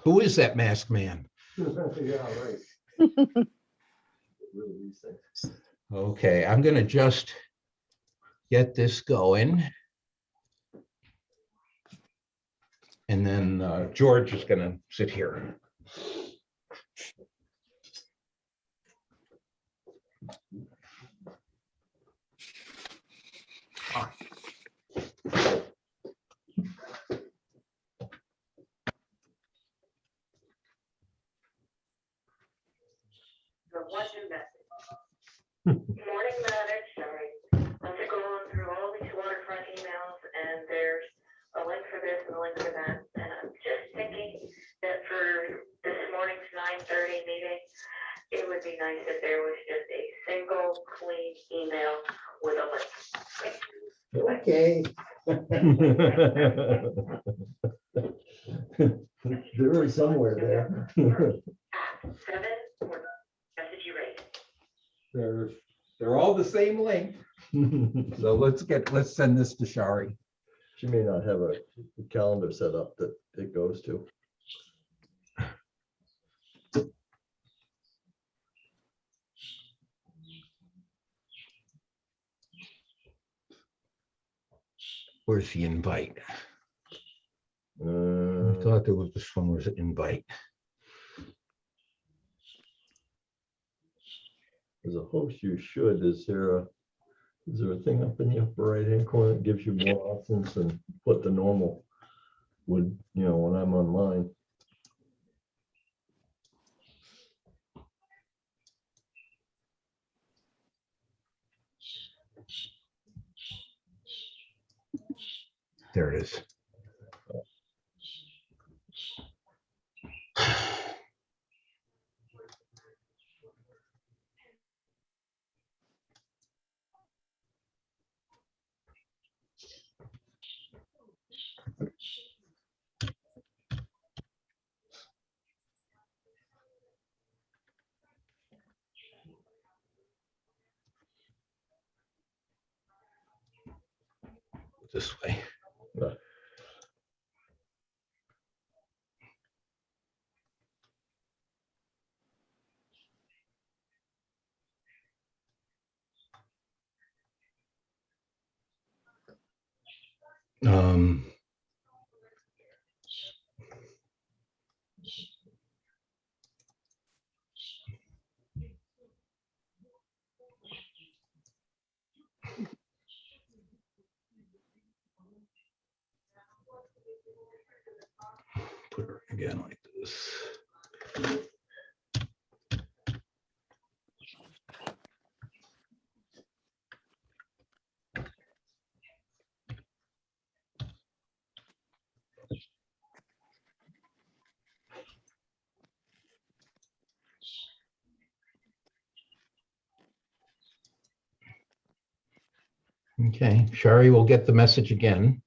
Who is that masked man? Yeah, right. Really, these things. Okay, I'm gonna just get this going. And then George is gonna sit here. What new message? Morning, Matt. Sorry. I'm scrolling through all these waterfront emails, and there's a link for this and a link for that. And I'm just thinking that for this morning's 9:30 meeting, it would be nice if there was just a single clean email with a link. Okay. There is somewhere there. 7 or message you rate. They're all the same length. So let's send this to Shari. She may not have a calendar set up that it goes to. Where's the invite? I Uh, thought there was, this one was an invite. As a host, you should. Is there a thing up in the upper right-hand corner that gives you more options than what the normal would, when I'm online? There it is. This way. Um, put her again like this. Okay, Shari will get the message again.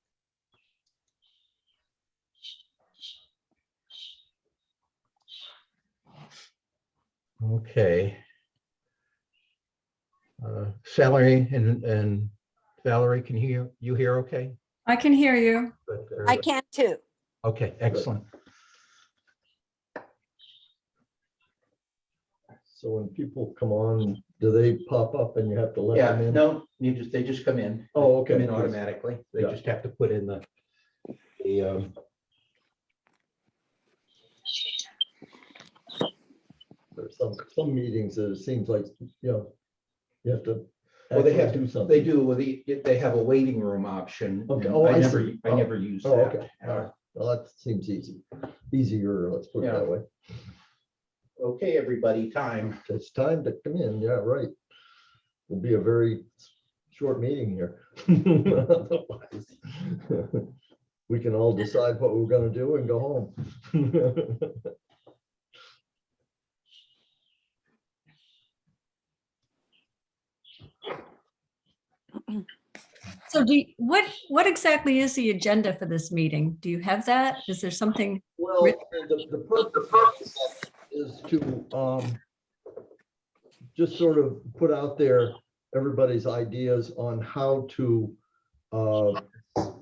Okay. Salary and Valerie, can you hear okay? I can hear you. I can too. Okay, excellent. So when people come on, do they pop up and you have to let Yeah, them in? no, they just come in. Oh, Come okay. in automatically. They Yeah. just have to put in the There's some meetings that it seems like, you have to. well, they actually have do to, something. they do, well, they have a waiting room option. Okay. and Oh, I never, see. I never use Oh, that. okay. All right. Well, that seems easier, let's put it Yeah. that way. Okay, everybody, time. It's time to come in. Yeah, right. Will be a very short meeting here. Otherwise, we can all decide what we're gonna do and go home. So what exactly is the agenda for this meeting? Do you have that? Is there something? Well, the purpose is to just sort of put out there everybody's ideas on how to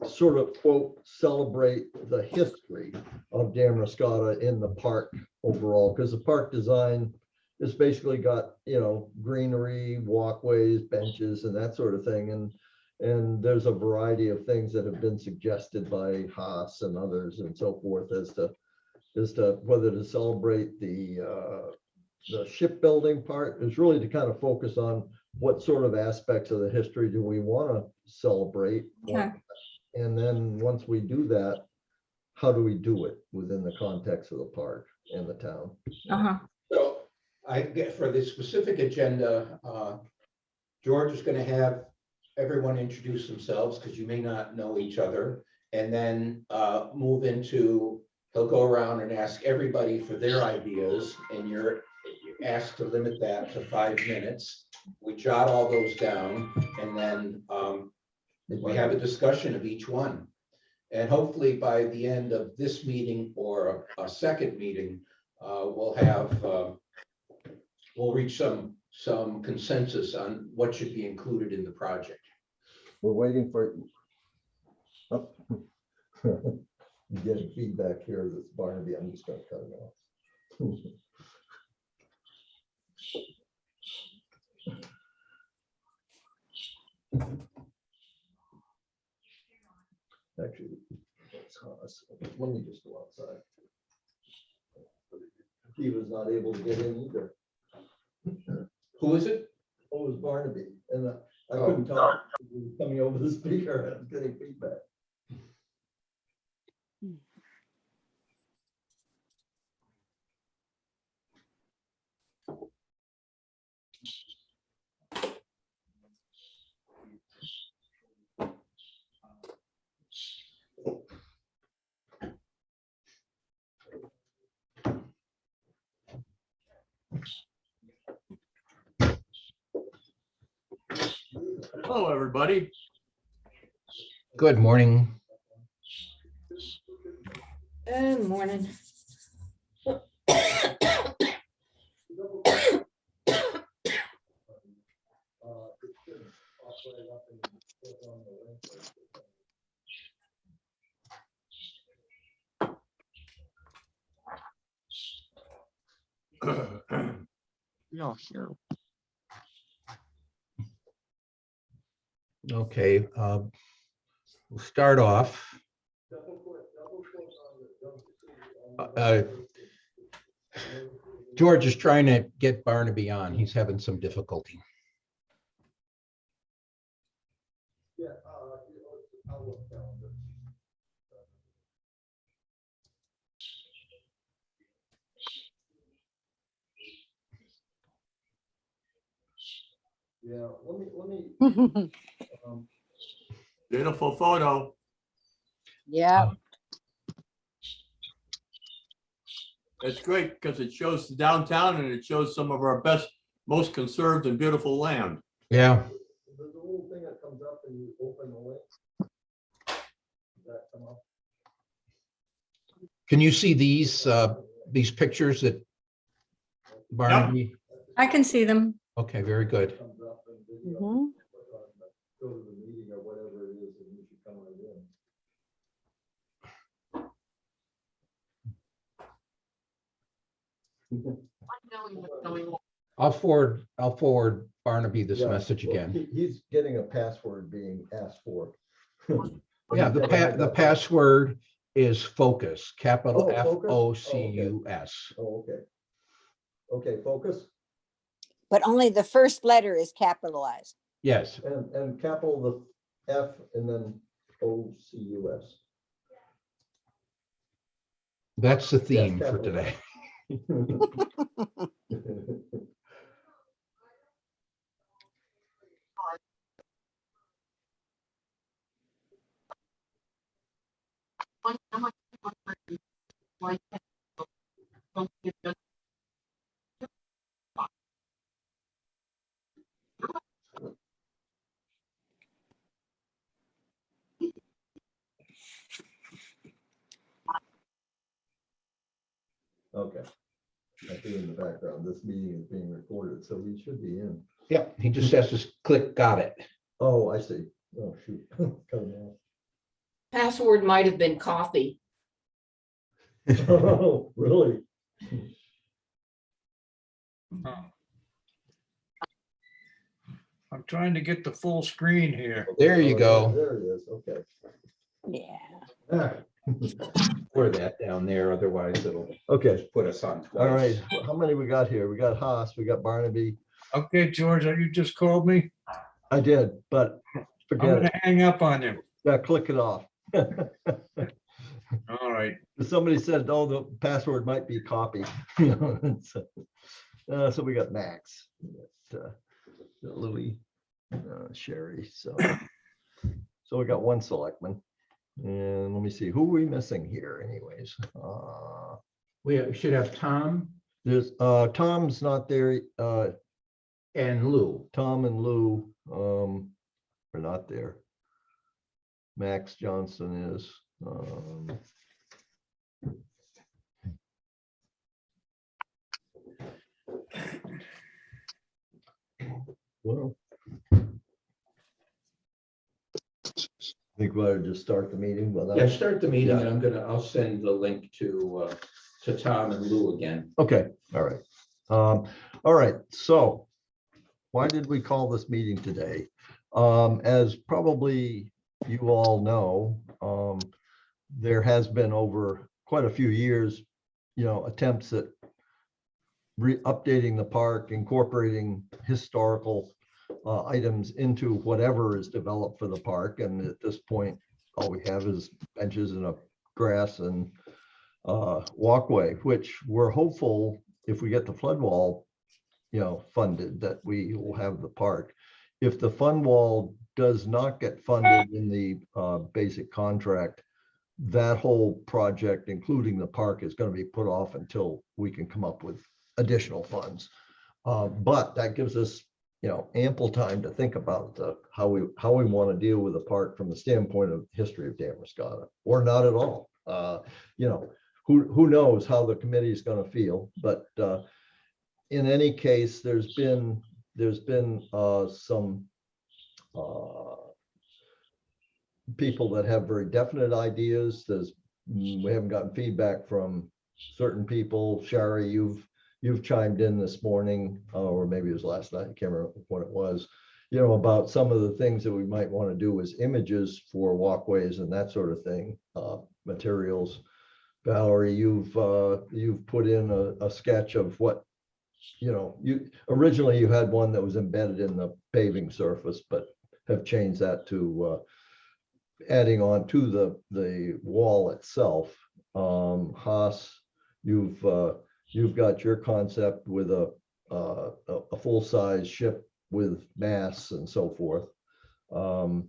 sort of quote, celebrate the history of Damascotta in the park overall, because the park design is basically got, you know, greenery, walkways, benches and that sort of thing. And there's a variety of things that have been suggested by Haas and others and so forth as to whether to celebrate the shipbuilding part is really to kind of focus on what sort of aspects of the history do we want to celebrate. Okay. And then once we do that, how do we do it within the context of the park and the town? Uh-huh. So I get for the specific agenda, George is going to have everyone introduce themselves because you may not know each other, and then move into, he'll go around and ask everybody for their ideas, and you're asked to limit that to 5 minutes. We jot all those down, and then we have a discussion of each one. And hopefully by the end of this meeting or a second meeting, we'll reach some consensus on what should be included in the project. We're waiting for. Oh. You get feedback here that's Barnaby. I'm just going to cut it off. Actually, let me just go outside. He was not able to get in either. Who is it? Oh, it was Barnaby, and I couldn't talk. He was coming over the speaker. I was getting feedback. Hello, everybody. Good morning. Good morning. Yeah, sure. Okay, we'll start off. George is trying to get Barnaby on. He's having some difficulty. Yeah, Outlook calendar. Yeah, let me. Beautiful photo. Yeah, It's great because it shows the downtown and it shows some of our best, most conserved and beautiful land. Yeah, There's a little thing that comes up and you open the link. Does that come up? can you see these pictures that Barnaby? I can see them. Okay, very good. Comes up and video. mhm. Go to the meeting or whatever it is and you should come right in. I'll forward Barnaby this Yeah, message well, again. He's getting a password being asked for. Yeah, the password is focus, capital Oh, focus? FOCUS. Oh, okay. Okay, focus But only the first letter is capitalized. Yes, and capital the F and then OCUS. that's the theme Yes, for capital. today. Okay. I see in the background, this meeting is being recorded, so we should be in. Yeah, he just has to click got it. Oh, I see. Oh, shoot. Cut him off. Password might have been coffee. Oh, really? I'm trying to get the full screen here. There you go. There it is, okay. Yeah. Or that down there, otherwise it'll Okay, put us on twice. all right. How many we got here? We got Haas, we got Barnaby. Okay, George, you just called me. I did, but I'm forget gonna it. hang up on you. Yeah, click it off. All right. Somebody said, oh, the password might be copy. You know, so we got Max, we got, Louis, Sherry, so we got one selectman. And let me see, who are we missing here anyways? We should have Tom There's, Tom's not there, and Lou. Tom and Lou, are not there. Max Johnson is, well, I think we'll just start the meeting. Well, Yeah, start the meeting Yeah. and I'll send the link to Tom and Lou again. okay, all right. All right, so why did we call this meeting today? As probably you all know, there has been over quite a few years, attempts at updating the park, incorporating historical items into whatever is developed for the park. And at this point, all we have is benches and a grass and walkway, which we're hopeful if we get the flood wall, funded, that we will have the park. If the fund wall does not get funded in the basic contract, that whole project, including the park, is going to be put off until we can come up with additional funds. But that gives us, ample time to think about how we want to deal with the park from the standpoint of history of Damascotta, or not at all. Who knows how the committee is going to feel, but in any case, there's been some people that have very definite ideas. We haven't gotten feedback from certain people. Shari, you've chimed in this morning, or maybe it was last night, I can't remember what it was, about some of the things that we might want to do as images for walkways and that sort of thing, materials. Valerie, you've put in a sketch of what, originally you had one that was embedded in the paving surface, but have changed that to adding on to the wall itself. Haas, you've got your concept with a full-size ship with masts and so forth. I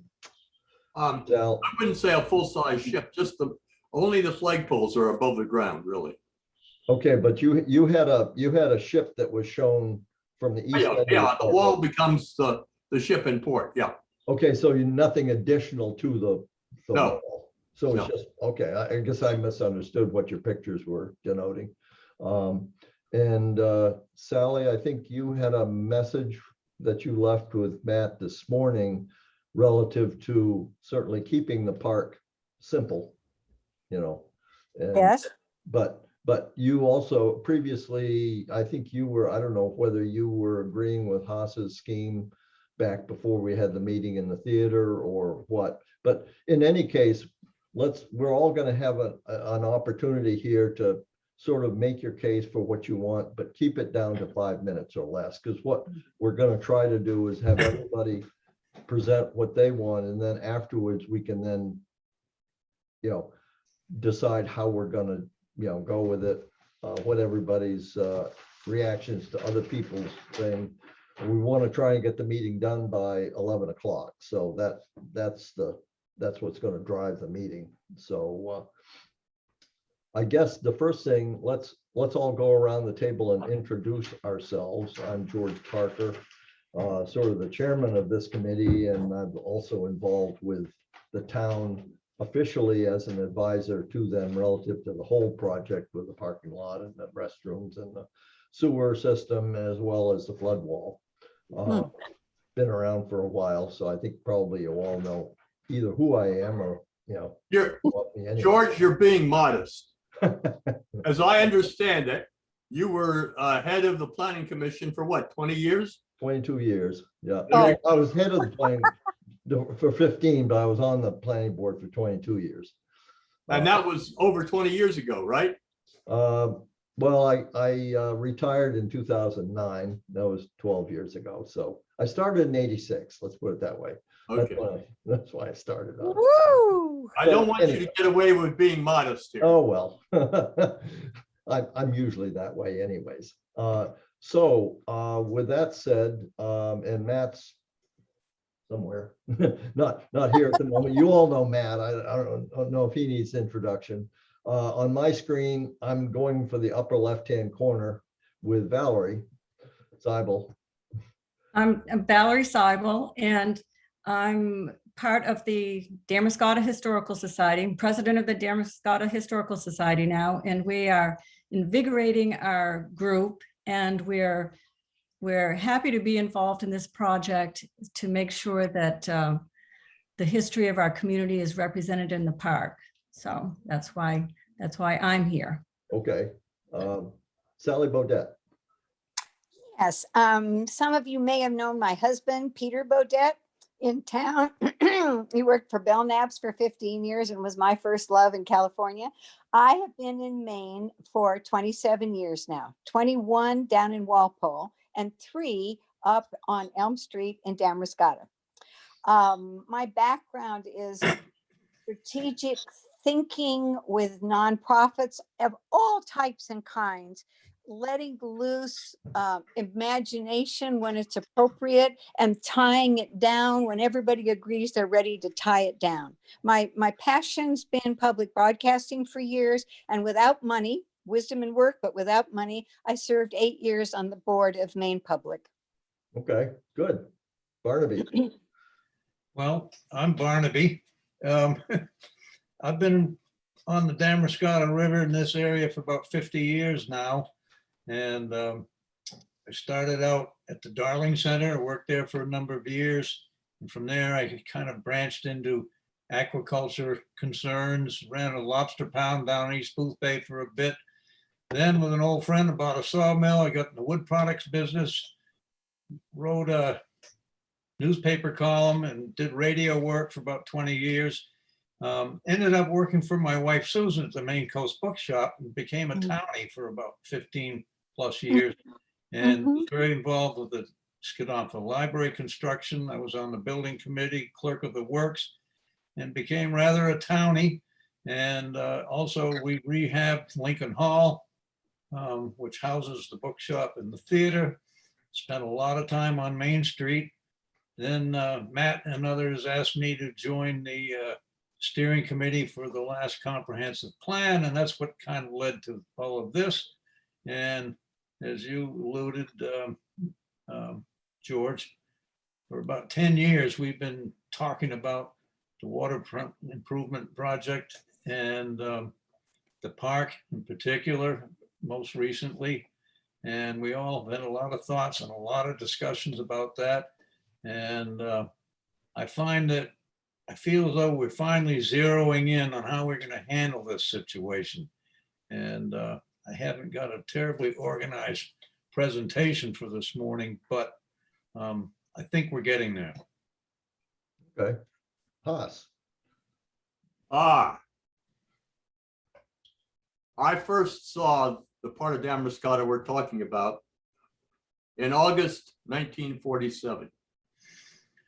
wouldn't say a full-size ship, just only the flagpoles are above the ground, really. Okay, but you had a ship that was shown from the east. Yeah, the wall becomes the ship in port, yeah. Okay, so nothing additional to the No. wall. So it's No. just, okay, I guess I misunderstood what your pictures were denoting. And Sally, I think you had a message that you left with Matt this morning relative to certainly keeping the park simple, and- Yes. But you also previously, I think you were, I don't know whether you were agreeing with Haas's scheme back before we had the meeting in the theater or what. But in any case, we're all going to have an opportunity here to sort of make your case for what you want, but keep it down to 5 minutes or less. Because what we're going to try to do is have everybody present what they want. And then afterwards, we can then, decide how we're going to, go with it, what everybody's reactions to other people's thing. And we want to try and get the meeting done by 11 o'clock. So that's what's going to drive the meeting. So I guess the first thing, let's all go around the table and introduce ourselves. I'm George Parker, sort of the chairman of this committee, and I'm also involved with the town officially as an advisor to them relative to the whole project with the parking lot and the restrooms and the sewer system, as well as the flood wall. Been around for a while, so I think probably you all know either who I am or you know. You're, want me anyway. George, you're being modest. As I understand it, you were head of the planning commission for what, 20 years? 22 years, yeah. Oh. I was head of the planning for 15, but I was on the planning board for 22 years. And that was over 20 years ago, right? Well, I retired in 2009. That was 12 years ago. So I started in 86. Let's put it that way. Okay. That's why I started on. Woo! I don't want you Anyway. to get away with being modest here. Oh, well. I'm usually that way anyways. So with that said, and Matt's somewhere, not here at the moment. You all know Matt. I don't know if he needs introduction. On my screen, I'm going for the upper left-hand corner with Valerie Seibel. I'm Valerie Seibel, and I'm part of the Damascotta Historical Society. I'm president of the Damascotta Historical Society now, and we are invigorating our group, and we're happy to be involved in this project to make sure that the history of our community is represented in the park. So that's why I'm here. Okay. Sally Beaudet. Yes, some of you may have known my husband, Peter Beaudet, in town. He worked for Belknap's for 15 years and was my first love in California. I have been in Maine for 27 years now, 21 down in Walpole and 3 up on Elm Street in Damascotta. My background is strategic thinking with nonprofits of all types and kinds, letting loose imagination when it's appropriate and tying it down when everybody agrees they're ready to tie it down. My passion's been public broadcasting for years, and without money, wisdom and work, but without money, I served 8 years on the board of Maine Public. Okay, good. Barnaby. Well, I'm Barnaby. I've been on the Damascotta River in this area for about 50 years now. And I started out at the Darling Center, worked there for a number of years. And from there, I kind of branched into aquaculture concerns, ran a lobster pound down East Booth Bay for a bit. Then with an old friend about a sawmill, I got in the wood products business, wrote a newspaper column and did radio work for about 20 years. Ended up working for my wife, Susan, at the Maine Coast Bookshop and became a townie for about 15 plus years. And was very involved with the Skedonfa Library construction. I was on the building committee, clerk of the works, and became rather a townie. And also we rehabbed Lincoln Hall, which houses the bookshop and the theater. Spent a lot of time on Main Street. Then Matt and others asked me to join the steering committee for the last comprehensive plan, and that's what kind of led to all of this. And as you alluded, George, for about 10 years, we've been talking about the Waterfront improvement project and the park in particular, most recently. And we all had a lot of thoughts and a lot of discussions about that. And I find that I feel as though we're finally zeroing in on how we're going to handle this situation. And I haven't got a terribly organized presentation for this morning, but I think we're getting there. Okay. Haas. I first saw the part of Damascotta we're talking about in August 1947.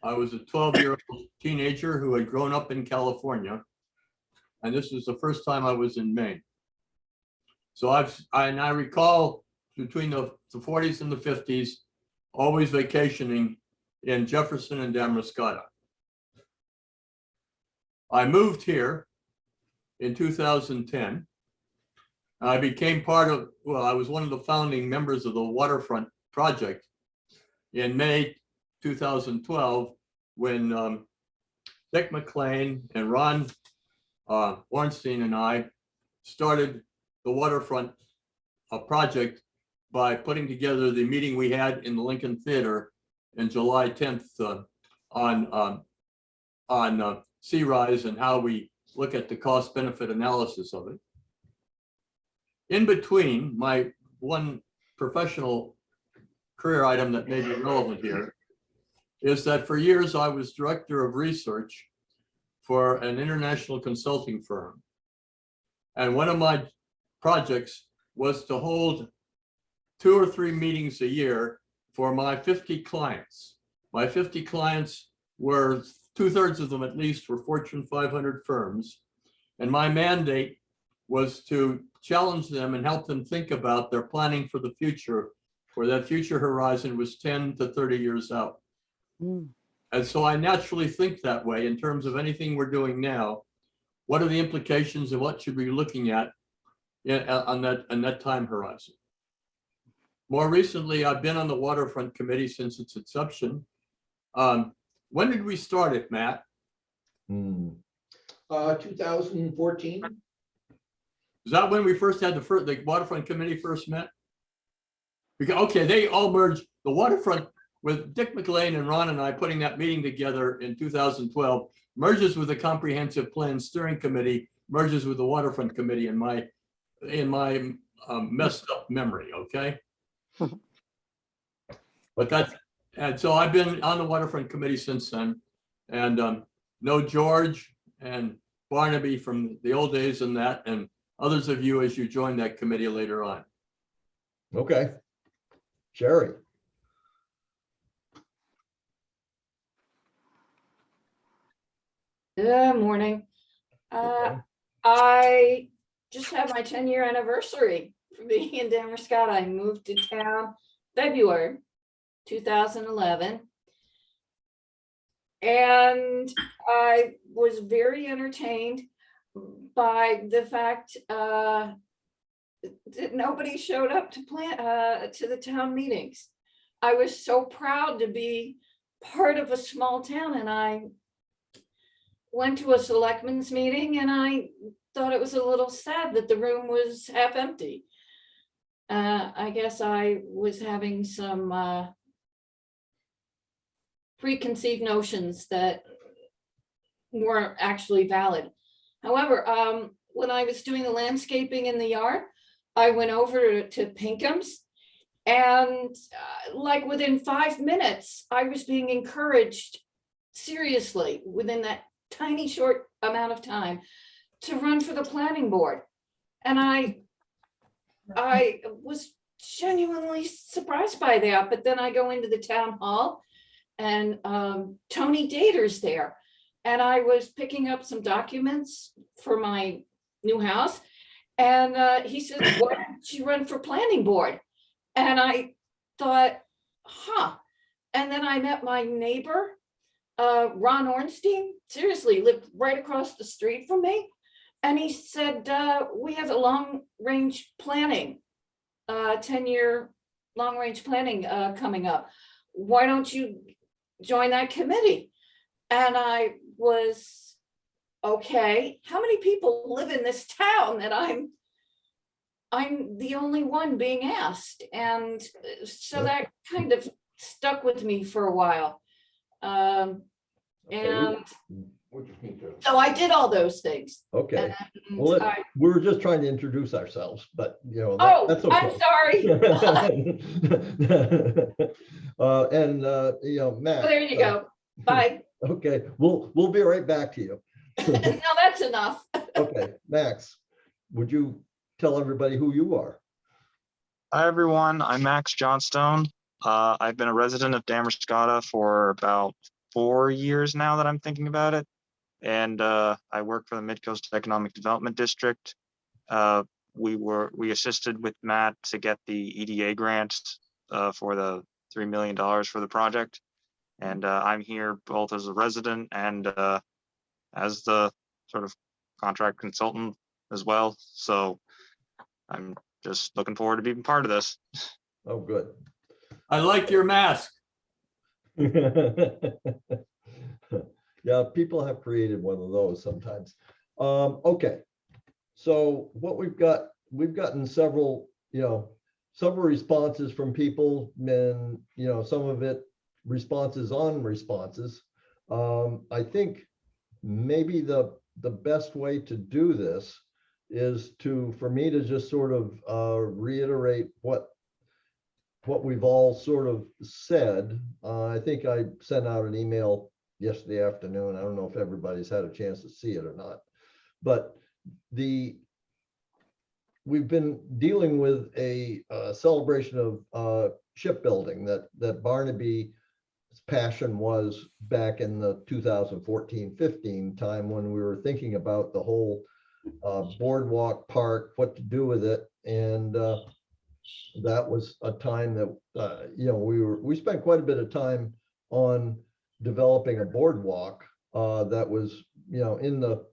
I was a 12-year-old teenager who had grown up in California, and this was the first time I was in Maine. So I recall between the 40s and the 50s, always vacationing in Jefferson and Damascotta. I moved here in 2010. I became part of, well, I was one of the founding members of the Waterfront project in May 2012, when Dick McLean and Ron Ornstein and I started the Waterfront project by putting together the meeting we had in the Lincoln Theater in July 10th on sea rise and how we look at the cost benefit analysis of it. In between, my one professional career item that may be relevant here is that for years I was director of research for an international consulting firm. And one of my projects was to hold 2 or 3 meetings a year for my 50 clients. My 50 clients were 2/3 of them at least were Fortune 500 firms. And my mandate was to challenge them and help them think about their planning for the future, where that future horizon was 10 to 30 years out. And so I naturally think that way in terms of anything we're doing now. What are the implications and what should we be looking at on that time horizon? More recently, I've been on the Waterfront Committee since its inception. When did we start it, Matt? 2014. Is that when we first had the Waterfront Committee first met? Because, okay, they all merged the Waterfront with Dick McLean and Ron and I putting that meeting together in 2012, merges with the Comprehensive Plan Steering Committee, merges with the Waterfront Committee in my messed up memory, okay? But that's, and so I've been on the Waterfront Committee since then, and know George and Barnaby from the old days and that, and others of you as you join that committee later on. Okay. Sherry. Good morning. Okay. I just had my 10-year anniversary for being in Damascus. I moved to town February 2011. And I was very entertained by the fact that nobody showed up to the town meetings. I was so proud to be part of a small town, and I went to a selectmen's meeting and I thought it was a little sad that the room was half empty. I guess I was having some preconceived notions that weren't actually valid. However, when I was doing the landscaping in the yard, I went over to Pinkham's, and like within 5 minutes, I was being encouraged seriously within that tiny short amount of time to run for the planning board. And I was genuinely surprised by that. But then I go into the town hall and Tony Dater's there. And I was picking up some documents for my new house. And he said, why don't you run for planning board? And I thought, huh. And then I met my neighbor, Ron Ornstein, seriously, lived right across the street from me. And he said, we have a long-range planning, 10-year long-range planning coming up. Why don't you join that committee? And I was, okay, how many people live in this town that I'm the only one being asked? And so that kind of stuck with me for a while. And so I did all those things. Okay. And Well, we were just trying to introduce ourselves, but you know, that's okay. I'm sorry. You know, Matt. There you go. Bye. Okay, we'll be right back to you. No, that's enough. Okay, Max, would you tell everybody who you are? Hi, everyone. I'm Max Johnstone. I've been a resident of Damascus for about 4 years now that I'm thinking about it. And I work for the Mid-Coast Economic Development District. We assisted with Matt to get the EDA grants for the $3 million for the project. And I'm here both as a resident and as the sort of contract consultant as well. So I'm just looking forward to being part of this. Oh, good. I like your mask. Yeah, people have created one of those sometimes. Okay, so what we've gotten several responses from people, and some of it responses on responses. I think maybe the the best way to do this is for me to just sort of reiterate what we've all sort of said. I think I sent out an email yesterday afternoon. I don't know if everybody's had a chance to see it or not, but we've been dealing with a celebration of shipbuilding that Barnaby's passion was back in the 2014-15 time, when we were thinking about the whole boardwalk park, what to do with it. And that was a time that, you know, we spent quite a bit of time on developing a boardwalk that was, you know, in the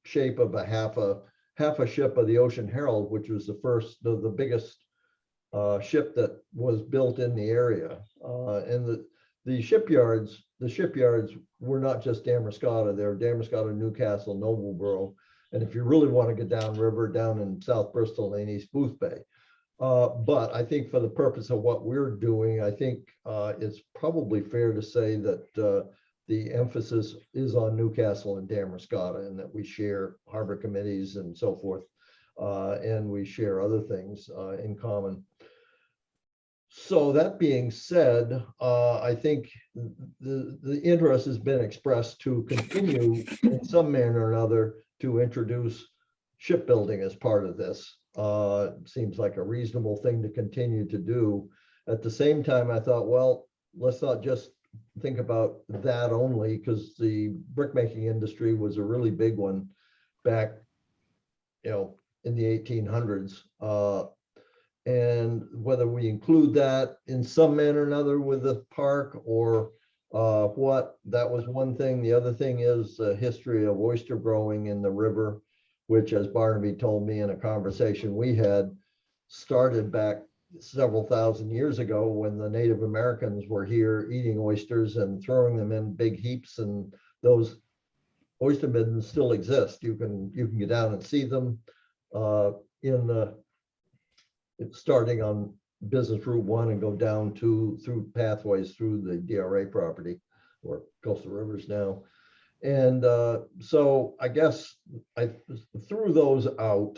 shape of a half a ship of the Ocean Herald, which was the biggest ship that was built in the area. And the shipyards were not just Damariscotta, they're Damariscotta, Newcastle, Noblesboro. And if you really want to get downriver, down in South Bristol and East Boothbay. But I think for the purpose of what we're doing, I think it's probably fair to say that the emphasis is on Newcastle and Damariscotta, and that we share harbor committees and so forth, and we share other things in common. So that being said, I think the interest has been expressed to continue in some manner or another to introduce shipbuilding as part of this. Seems like a reasonable thing to continue to do. At the same time, I thought, well, let's not just think about that only, because the brickmaking industry was a really big one back, you know, in the 1800s. And whether we include that in some manner or another with the park or what, that was one thing. The other thing is the history of oyster growing in the river, which, as Barnaby told me in a conversation we had, started back several thousand years ago when the Native Americans were here eating oysters and throwing them in big heaps, and those oyster middens still exist. You can get down and see them starting on Business Route 1 and go down through pathways through the DRA property, or Coastal Rivers now. And so I guess I threw those out.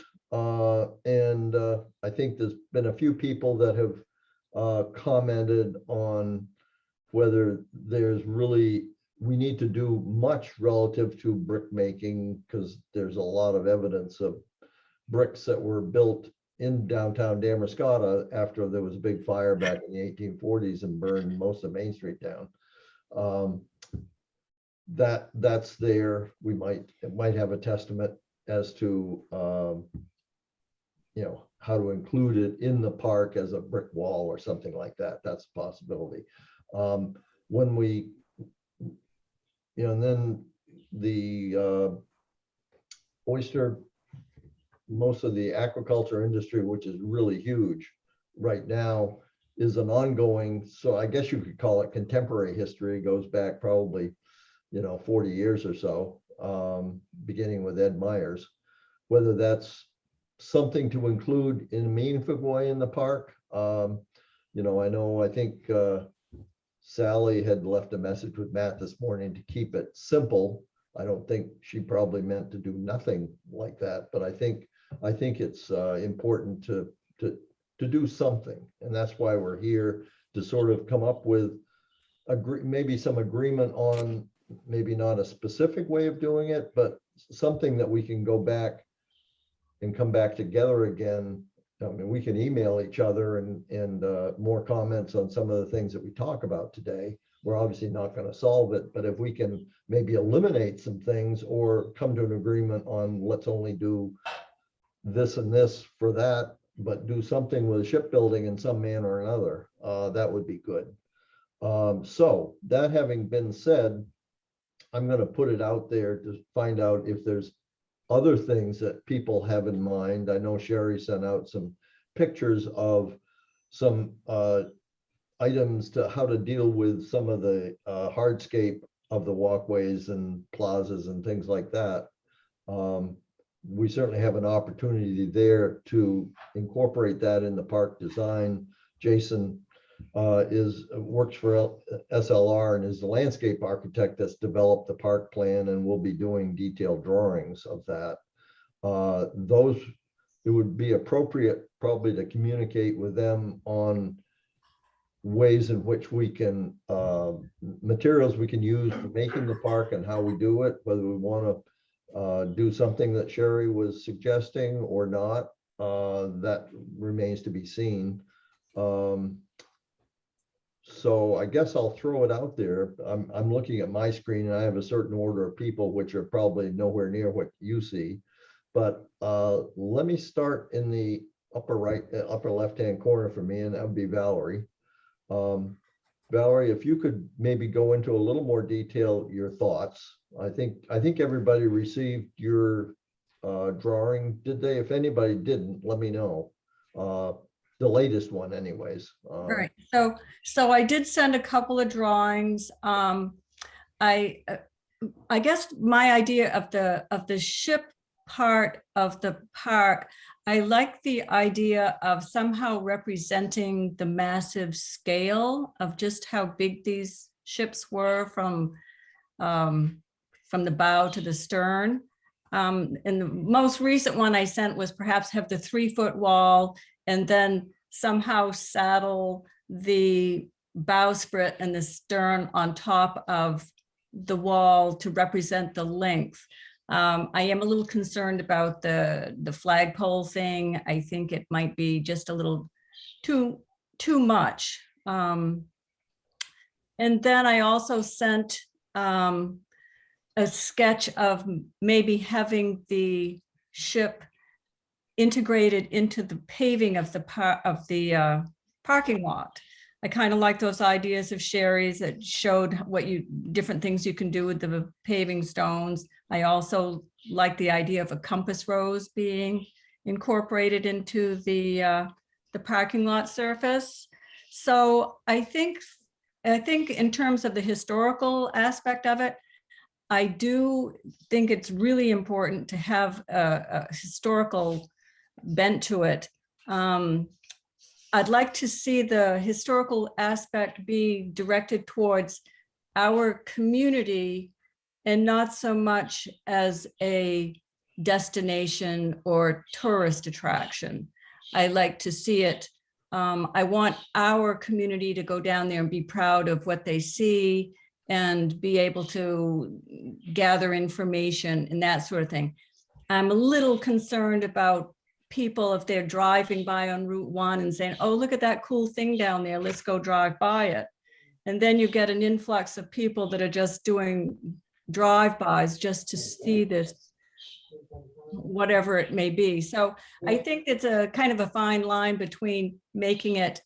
And I think there's been a few people that have commented on whether we need to do much relative to brick making, because there's a lot of evidence of bricks that were built in downtown Damariscotta after there was a big fire back in the 1840s and burned most of Main Street down. That's there. It might have a testament as to you know, how to include it in the park as a brick wall or something like that. That's a possibility. When we, you know, and then the oyster, most of the aquaculture industry, which is really huge right now, is an ongoing, so I guess you could call it contemporary history. It goes back probably, you know, 40 years or so, beginning with Ed Myers. Whether that's something to include in a meaningful way in the park. You know, I think Sally had left a message with Matt this morning to keep it simple. I don't think she probably meant to do nothing like that, but I think it's important to do something, and that's why we're here, to sort of come up with maybe some agreement on, maybe not a specific way of doing it, but something that we can go back and come back together again. I mean, we can email each other and more comments on some of the things that we talk about today. We're obviously not going to solve it, but if we can maybe eliminate some things or come to an agreement on, let's only do this and this for that, but do something with shipbuilding in some manner or another, that would be good. So that having been said, I'm going to put it out there to find out if there's other things that people have in mind. I know Sherry sent out some pictures of some items to how to deal with some of the hardscape of the walkways and plazas and things like that. We certainly have an opportunity there to incorporate that in the park design. Jason works for SLR and is the landscape architect that's developed the park plan and will be doing detailed drawings of that. It would be appropriate probably to communicate with them on ways in which we can, materials we can use for making the park and how we do it, whether we want to do something that Sherry was suggesting or not. That remains to be seen. So I guess I'll throw it out there. I'm looking at my screen and I have a certain order of people, which are probably nowhere near what you see. But let me start in the upper right, upper left-hand corner for me, and that would be Valerie. Valerie, if you could maybe go into a little more detail, your thoughts. I think everybody received your drawing, did they? If anybody didn't, let me know. The latest one anyways. Right. So I did send a couple of drawings. I guess my idea of the ship part of the park, I like the idea of somehow representing the massive scale of just how big these ships were from the bow to the stern. And the most recent one I sent was perhaps have the 3-foot wall and then somehow saddle the bowsprit and the stern on top of the wall to represent the length. I am a little concerned about the flagpole thing. I think it might be just a little too much. And then I also sent a sketch of maybe having the ship integrated into the paving of the parking lot. I kind of like those ideas of Sherry's that showed what different things you can do with the paving stones. I also like the idea of a compass rose being incorporated into the parking lot surface. So I think in terms of the historical aspect of it, I do think it's really important to have a historical bent to it. I'd like to see the historical aspect be directed towards our community and not so much as a destination or tourist attraction. I like to see it. I want our community to go down there and be proud of what they see and be able to gather information and that sort of thing. I'm a little concerned about people if they're driving by on Route 1 and saying, oh, look at that cool thing down there, let's go drive by it. And then you get an influx of people that are just doing drive-bys just to see this, whatever it may be. So I think it's a kind of a fine line between making it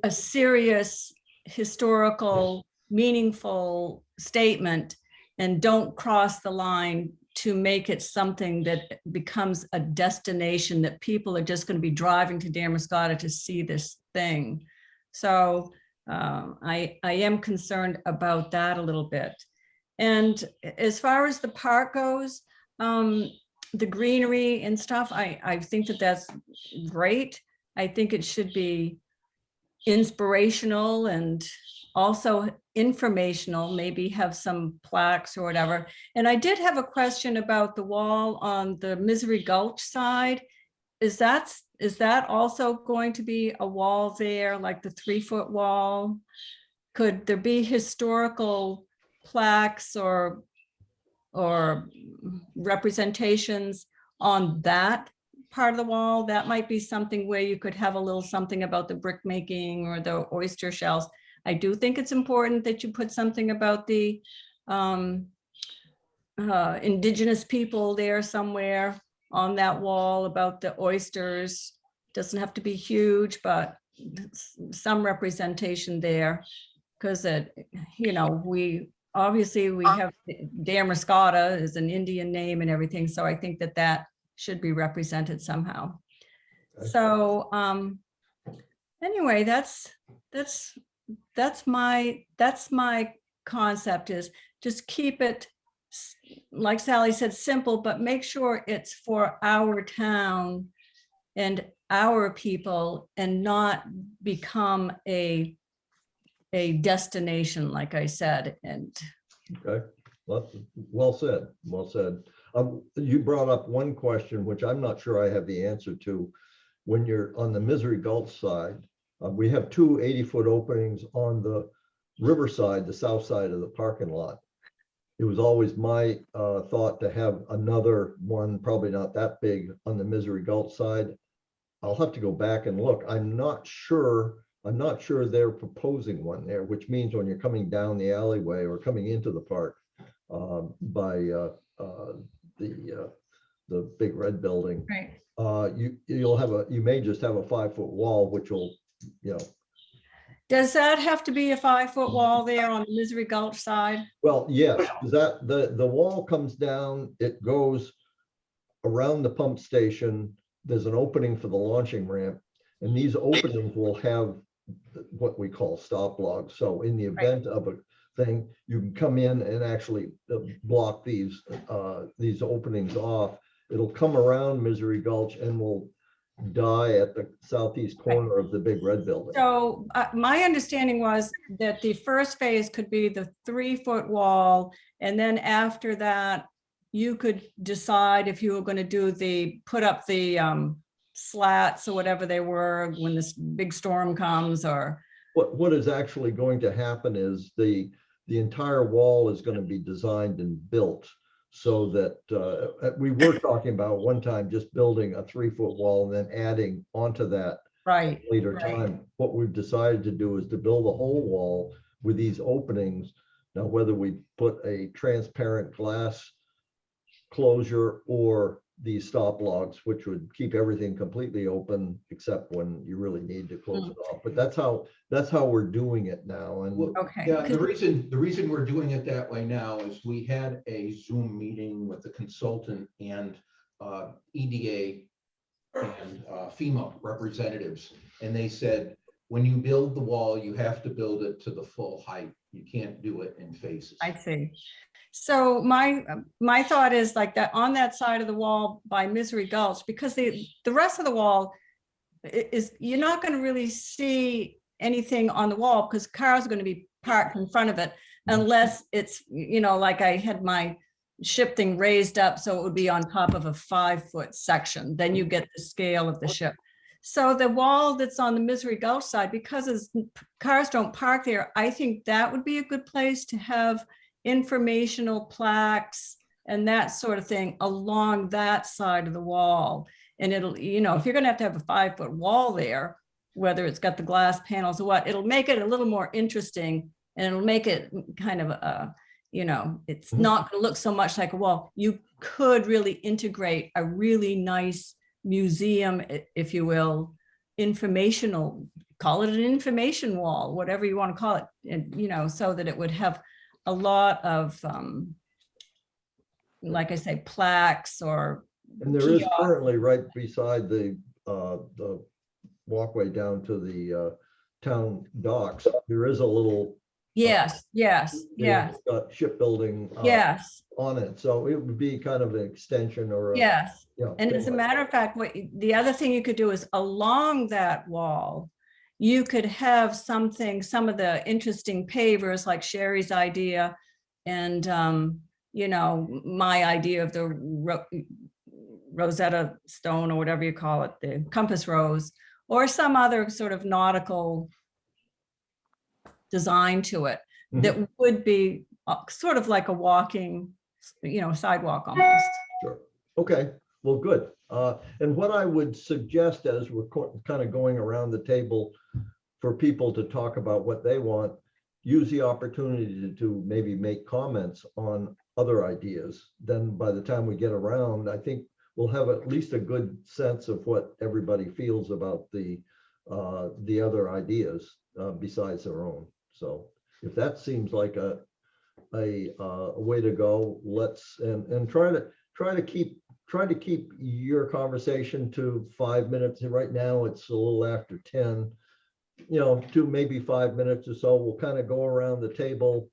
a serious, historical, meaningful statement and don't cross the line to make it something that becomes a destination that people are just going to be driving to Damariscotta to see this thing. So I am concerned about that a little bit. And as far as the park goes, the greenery and stuff, I think that that's great. I think it should be inspirational and also informational, maybe have some plaques or whatever. And I did have a question about the wall on the Misery Gulch side. Is that also going to be a wall there, like the 3-foot wall? Could there be historical plaques or representations on that part of the wall? That might be something where you could have a little something about the brick making or the oyster shells. I do think it's important that you put something about the indigenous people there somewhere on that wall about the oysters. Doesn't have to be huge, but some representation there. Because we obviously have Damariscotta is an Indian name and everything. So I think that should be represented somehow. Okay. So anyway, that's my concept, is just keep it, like Sally said, simple, but make sure it's for our town and our people and not become a destination, like I said. And Okay, well said, well said. You brought up one question, which I'm not sure I have the answer to. When you're on the Misery Gulch side, we have two 80-foot openings on the riverside, the south side of the parking lot. It was always my thought to have another one, probably not that big, on the Misery Gulch side. I'll have to go back and look. I'm not sure they're proposing one there, which means when you're coming down the alleyway or coming into the park by the big red building, right. you may just have a 5-foot wall, which will, Does that have to be a 5-foot wall there on the Misery Gulch side? well, yes, 'cause that the wall comes down, it goes around the pump station. There's an opening for the launching ramp, and these openings will have what we call stop logs. So in the event of a thing, you can come in and actually block these openings off. It'll come around Misery Gulch and will die at the southeast corner of the big red building. So my understanding was that the first phase could be the 3-foot wall. And then after that, you could decide if you were going to put up the slats or whatever they were when this big storm comes, or. What is actually going to happen is the entire wall is going to be designed and built so that we were talking about one time just building a 3-foot wall and then adding onto that Right. later time. What we've decided to do is to build a whole wall with these openings. Now, whether we put a transparent glass closure or these stop logs, which would keep everything completely open except when you really need to close it off. But that's how we're doing it now. And Okay. Yeah, the reason we're doing it that way now is we had a Zoom meeting with the consultant and EDA and FEMA representatives. And they said, when you build the wall, you have to build it to the full height. You can't do it in phases. I see. So my thought is like that on that side of the wall by Misery Gulch, because the rest of the wall is, you're not going to really see anything on the wall because cars are going to be parked in front of it unless it's, like I had my ship thing raised up so it would be on top of a 5-foot section. Then you get the scale of the ship. So the wall that's on the Misery Gulch side, because cars don't park there, I think that would be a good place to have informational plaques and that sort of thing along that side of the wall. And it'll, if you're going to have a 5-foot wall there, whether it's got the glass panels or what, it'll make it a little more interesting, and it'll make it kind of it's not going to look so much like a wall. You could really integrate a really nice museum, if you will, informational, call it an information wall, whatever you want to call it, and so that it would have a lot of like I say, plaques or. And there is currently right beside the walkway down to the town docks, there is a little. Yes. It's got shipbuilding Yes. on it, so it would be kind of an extension or. Yes. Yeah. And as a matter of fact, the other thing you could do is along that wall, you could have some of the interesting pavers like Sherry's idea and, my idea of the Rosetta Stone or whatever you call it, the compass rose, or some other sort of nautical design to it that would be sort of like a walking, sidewalk almost. Sure. Okay. Well, good. And what I would suggest as we're kind of going around the table for people to talk about what they want, use the opportunity to maybe make comments on other ideas. Then by the time we get around, I think we'll have at least a good sense of what everybody feels about the other ideas besides their own. So if that seems like a way to go, let's and try to keep your conversation to 5 minutes. Right now it's a little after 10, to maybe 5 minutes or so. We'll kind of go around the table,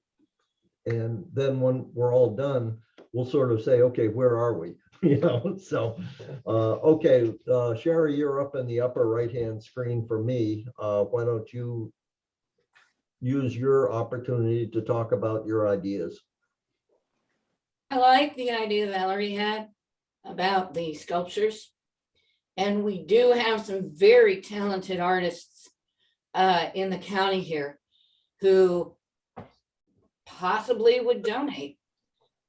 and then when we're all done, we'll sort of say, okay, where are we? you know, so, okay, Sherry, you're up in the upper right-hand screen for me. Why don't you use your opportunity to talk about your ideas? I like the idea Valerie had about the sculptures. And we do have some very talented artists in the county here who possibly would donate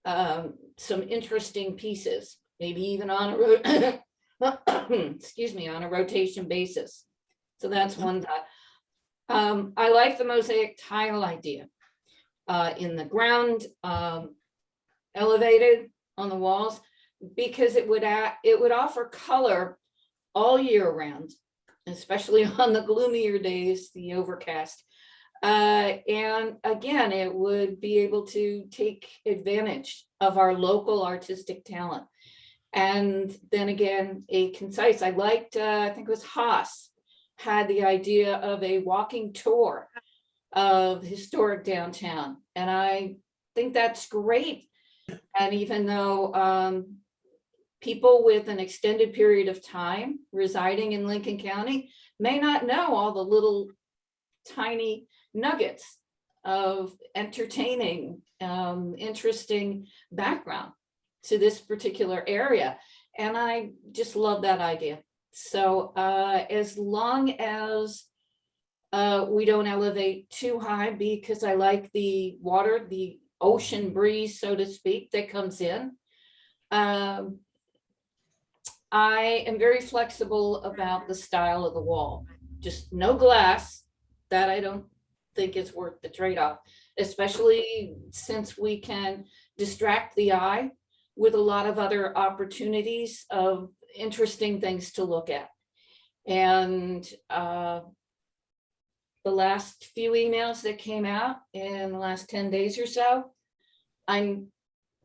some interesting pieces, maybe even on a excuse me, on a rotation basis. So that's one thought. I like the mosaic tile idea in the ground, elevated on the walls, because it would offer color all year round, especially on the gloomier days, the overcast. And again, it would be able to take advantage of our local artistic talent. And then again, a concise, I liked, I think it was Haas, had the idea of a walking tour of historic downtown. And I think that's great. And even though people with an extended period of time residing in Lincoln County may not know all the little tiny nuggets of entertaining, interesting background to this particular area. And I just love that idea. So as long as we don't elevate too high, because I like the water, the ocean breeze, so to speak, that comes in. I am very flexible about the style of the wall. Just no glass. That I don't think is worth the trade-off, especially since we can distract the eye with a lot of other opportunities of interesting things to look at. And the last few emails that came out in the last 10 days or so, I'm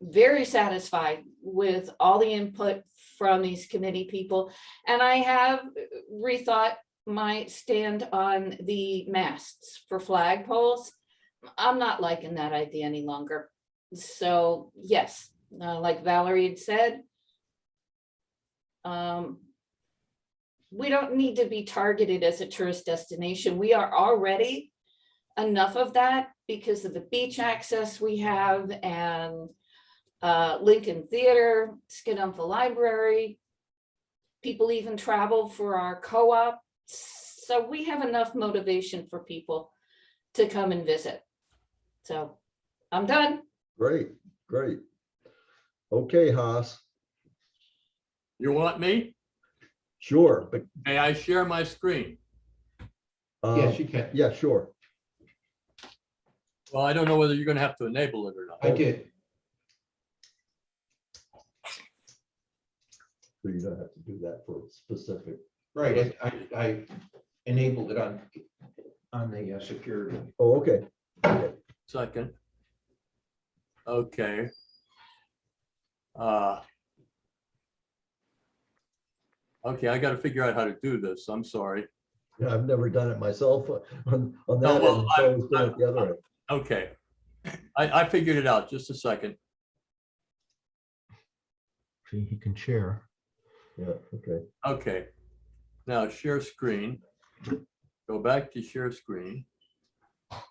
very satisfied with all the input from these committee people. And I have rethought my stand on the masts for flagpoles. I'm not liking that idea any longer. So yes, like Valerie had said, we don't need to be targeted as a tourist destination. We are already enough of that because of the beach access we have, and Lincoln Theater, Skinumfa Library. People even travel for our co-op. So we have enough motivation for people to come and visit. So I'm done. Great, great. Okay, Haas, You want me? sure, but. May I share my screen? Yes, you can. Yeah, sure. Well, I don't know whether you're gonna have to enable it or not. I did. So you don't have to do that for specific. Right, I enabled it on the security. Oh, okay. Okay. Second. Okay. Okay, I gotta figure out how to do this. I'm sorry. Yeah, I've never done it myself on No, that well, end, so I was doing it the other end. Okay. I figured it out. Just a second. See, he can share. Yeah, okay. Okay. Now share screen. Go back to share screen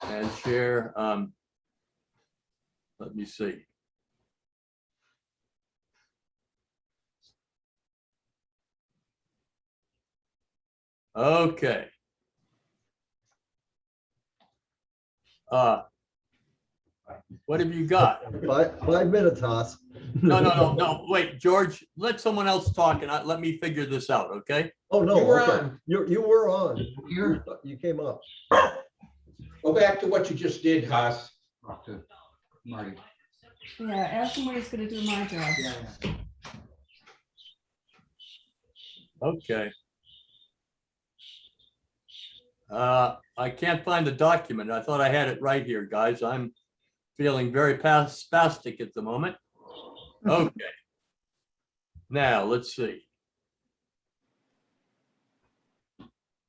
and share. Let me see. Okay. What have you got? 5 minutes, Haas. No, wait, George, let someone else talk and let me figure this out, okay? Oh, no, You were okay. on. You were on. Here. You came up. Go back to what you just did, Haas. Yeah, ask him what he's gonna do my job. Okay. I can't find the document. I thought I had it right here, guys. I'm feeling very spastic at the moment. Okay. Now, let's see.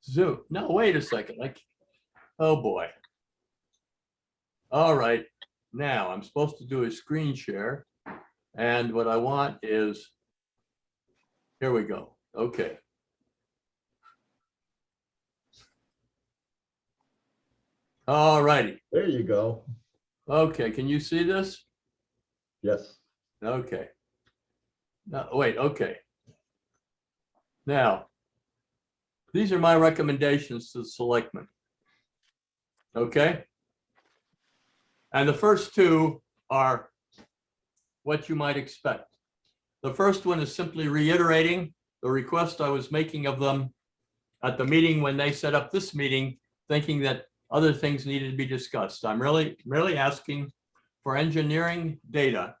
Zoom. No, wait a second. Oh boy. All right. Now I'm supposed to do a screen share. And what I want is Here we go. Okay. All righty. There you go. Okay, can you see this? Yes. Okay. No, wait, okay. Now, these are my recommendations to the selectmen. Okay? And the first two are what you might expect. The first one is simply reiterating the request I was making of them at the meeting when they set up this meeting, thinking that other things needed to be discussed. I'm really asking for engineering data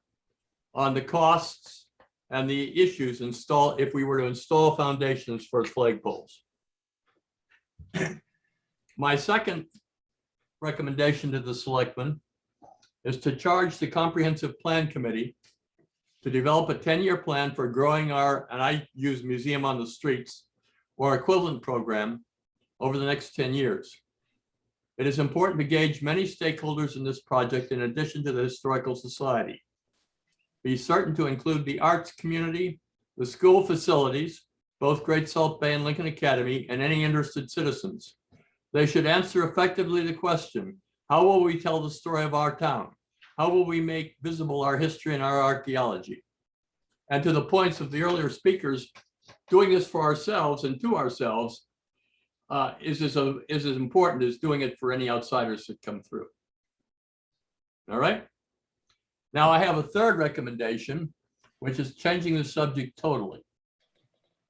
on the costs and the issues if we were to install foundations for flagpoles. My second recommendation to the selectmen is to charge the comprehensive plan committee to develop a 10-year plan for growing our, and I use Museum on the Streets or equivalent program over the next 10 years. It is important to engage many stakeholders in this project in addition to the Historical Society. Be certain to include the arts community, the school facilities, both Great Salt Bay and Lincoln Academy, and any interested citizens. They should answer effectively the question, how will we tell the story of our town? How will we make visible our history and our archaeology? And to the points of the earlier speakers, doing this for ourselves and to ourselves is as important as doing it for any outsiders that come through. All right. Now I have a third recommendation, which is changing the subject totally.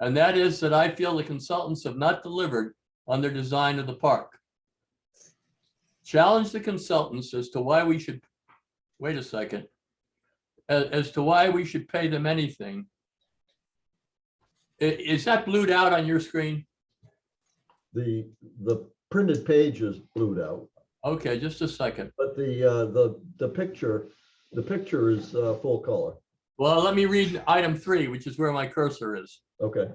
And that is that I feel the consultants have not delivered on their design of the park. Challenge the consultants as to why we should, wait a second, as to why we should pay them anything. Is that blued out on your screen? The printed page is blued out, Okay, just a second. but the picture is full color. Well, let me read item 3, which is where my cursor is. Okay.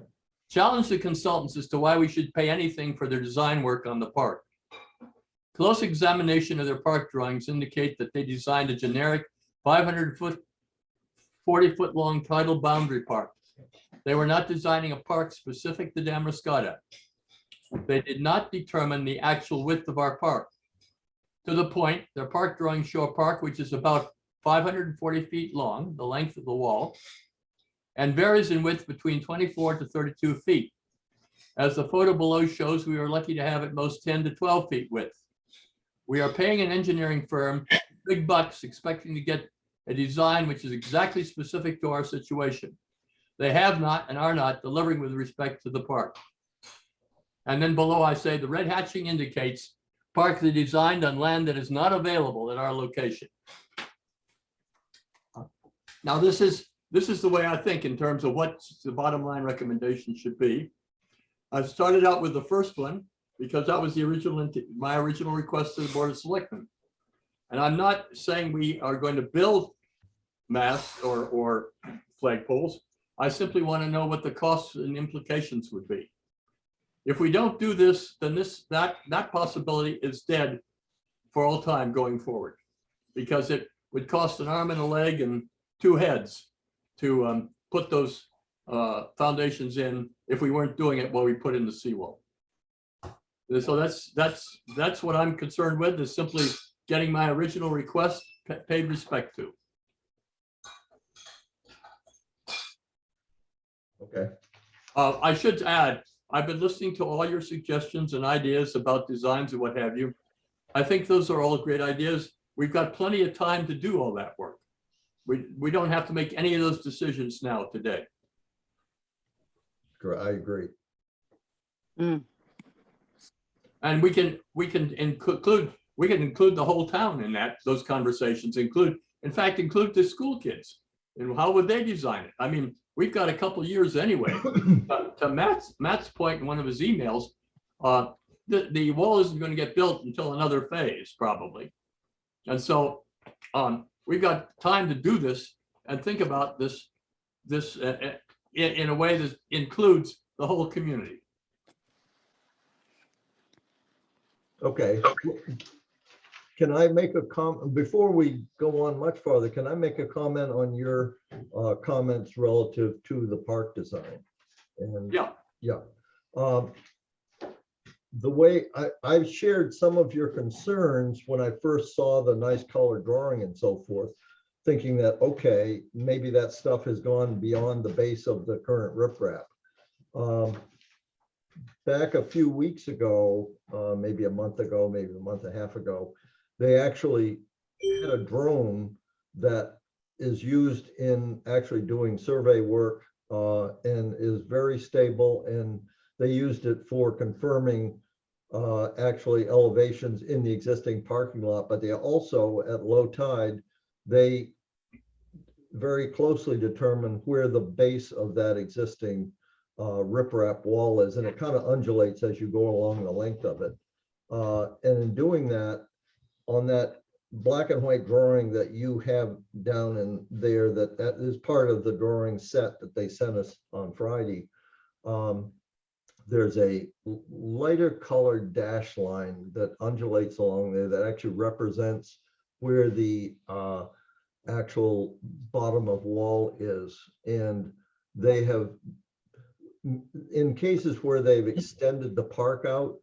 Challenge the consultants as to why we should pay anything for their design work on the park. Close examination of their park drawings indicate that they designed a generic 500-foot, 40-foot long tidal boundary park. They were not designing a park specific to Damariscotta. They did not determine the actual width of our park. To the point, their park drawings show a park which is about 540 feet long, the length of the wall, and varies in width between 24 to 32 feet. As the photo below shows, we are lucky to have at most 10 to 12 feet width. We are paying an engineering firm big bucks expecting to get a design which is exactly specific to our situation. They have not and are not delivering with respect to the park. And then below I say the red hatching indicates park that is designed on land that is not available at our location. Now this is the way I think in terms of what the bottom line recommendation should be. I've started out with the first one because that was the original, my original request to the Board of Selectmen. And I'm not saying we are going to build masts or flagpoles. I simply want to know what the costs and implications would be. If we don't do this, then that possibility is dead for all time going forward, because it would cost an arm and a leg and 2 heads to put those foundations in if we weren't doing it while we put in the seawall. So that's what I'm concerned with, is simply getting my original request paid respect to. Okay. I should add, I've been listening to all your suggestions and ideas about designs and what have you. I think those are all great ideas. We've got plenty of time to do all that work. We don't have to make any of those decisions now today. I agree. And we can include the whole town in those conversations. Include the school kids and how would they design it? I mean, we've got a couple years anyway. To Matt's point in one of his emails, the wall isn't going to get built until another phase probably, and so we've got time to do this and think about this in a way that includes the whole community. Okay. Can I make a comment before we go on much farther? Can I make a comment on your comments relative to the park design? And Yeah. yeah. The way I've shared some of your concerns when I first saw the nice color drawing and so forth, thinking that, okay, maybe that stuff has gone beyond the base of the current riprap. Back a few weeks ago, maybe a month ago, maybe a month and a half ago, they actually had a drone that is used in actually doing survey work and is very stable. And they used it for confirming actually elevations in the existing parking lot, but they also at low tide, they very closely determine where the base of that existing riprap wall is, and it kind of undulates as you go along the length of it. And in doing that, on that black and white drawing that you have down in there, that is part of the drawing set that they sent us on Friday. There's a lighter colored dash line that undulates along there that actually represents where the actual bottom of wall is. And they have, in cases where they've extended the park out,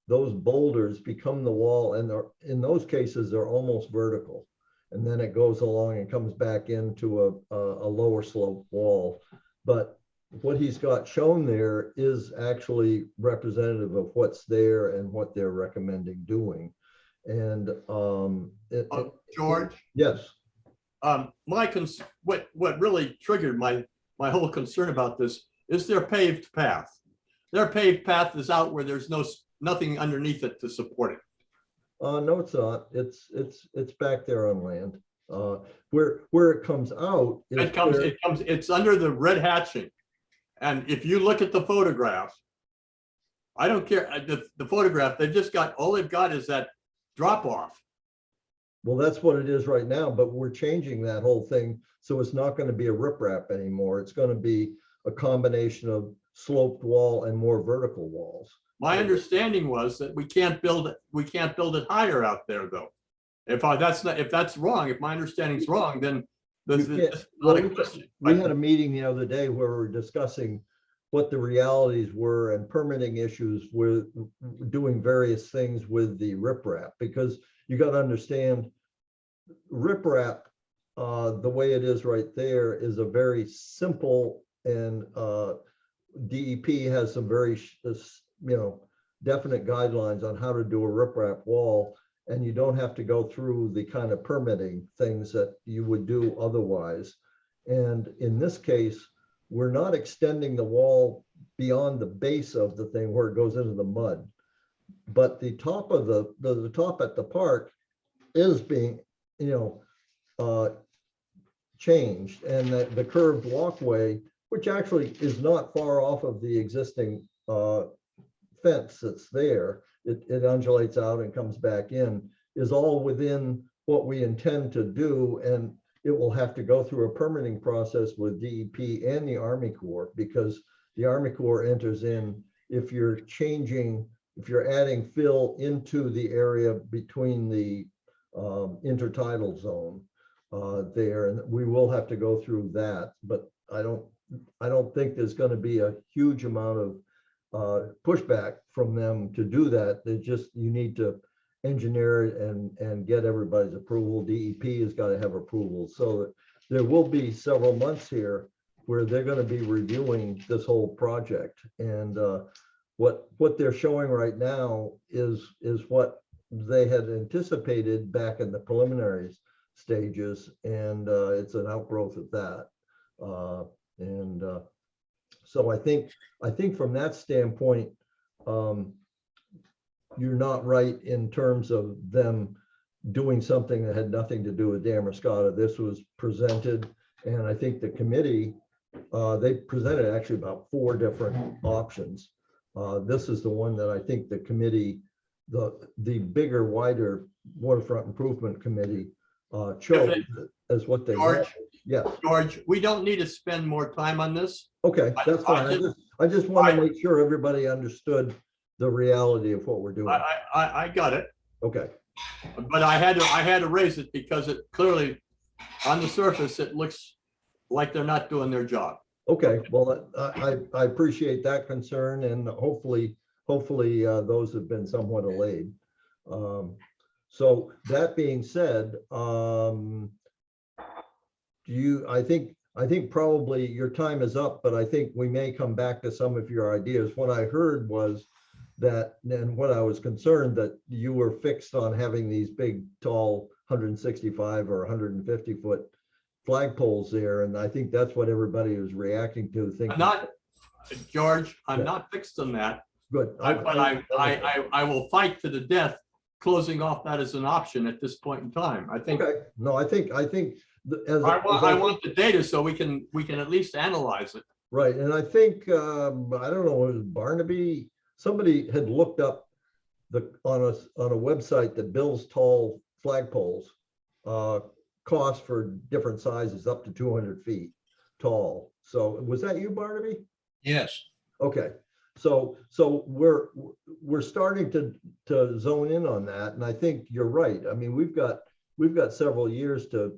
those boulders become the wall, and in those cases they're almost vertical, and then it goes along and comes back into a lower slope wall. But what he's got shown there is actually representative of what's there and what they're recommending doing. And George, yes, what really triggered my whole concern about this is their paved path. Their paved path is out where there's nothing underneath it to support it. no, it's not. It's back there on land. Where it comes out, It's under the red hatching. And if you look at the photograph, I don't care, the photograph, all they've got is that drop off. Well, that's what it is right now, but we're changing that whole thing. So it's not going to be a riprap anymore. It's going to be a combination of sloped wall and more vertical walls. My understanding was that we can't build it higher out there though. If that's wrong, if my understanding's wrong, then that's not a question. We had a meeting the other day where we were discussing what the realities were and permitting issues with doing various things with the riprap, because you got to understand riprap, the way it is right there is a very simple, and DEP has some very definite guidelines on how to do a riprap wall, and you don't have to go through the kind of permitting things that you would do otherwise. And in this case, we're not extending the wall beyond the base of the thing where it goes into the mud, but the top of the top at the park is being changed, and that the curved walkway, which actually is not far off of the existing fence that's there, it undulates out and comes back in, is all within what we intend to do. And it will have to go through a permitting process with DEP and the Army Corps, because the Army Corps enters in if you're adding fill into the area between the intertidal zone there, and we will have to go through that. But I don't think there's going to be a huge amount of pushback from them to do that. You need to engineer it and get everybody's approval. DEP has got to have approval. So there will be several months here where they're going to be reviewing this whole project. And what they're showing right now is what they had anticipated back in the preliminary stages, and it's an outgrowth of that. So I think from that standpoint, you're not right in terms of them doing something that had nothing to do with Damascotta. This was presented, and I think the committee, they presented actually about 4 different options. This is the one that I think the committee, the bigger, wider Waterfront Improvement Committee chose as what they George, wanted. Yes. George, we don't need to spend more time on this. Okay, that's fine. I just want to make sure everybody understood the reality of what we're doing. I got it, Okay. but I had to raise it because it clearly, on the surface, it looks like they're not doing their job. Okay, well, I appreciate that concern, and hopefully those have been somewhat allayed. So that being said, I think probably your time is up, but I think we may come back to some of your ideas. What I heard was that, and what I was concerned, that you were fixed on having these big, tall 165 or 150 foot flagpoles there, and I think that's what everybody was reacting to, I'm thinking. not, George, I'm Yeah. not fixed on that. Good. But I will fight to the death, closing off that as an option at this point in time. I think, Okay, no, I think as I want the data so we can at least analyze it. right, and I think I don't know, was Barnaby, somebody had looked up on a website that builds tall flagpoles, cost for different sizes up to 200 feet tall. So was that you, Barnaby? Yes. Okay, so we're starting to zone in on that, and I think you're right. I mean, we've got several years to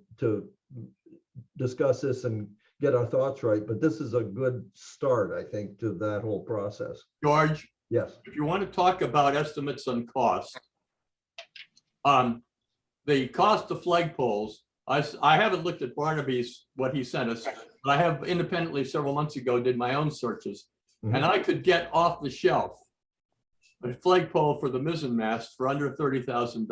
discuss this and get our thoughts right, but this is a good start, I think, to that whole process. George, Yes. if you want to talk about estimates on cost, the cost of flagpoles, I haven't looked at Barnaby's, what he sent us, but I have independently several months ago did my own searches, and I could get off the shelf a flagpole for the mizzen mast for under $30,000.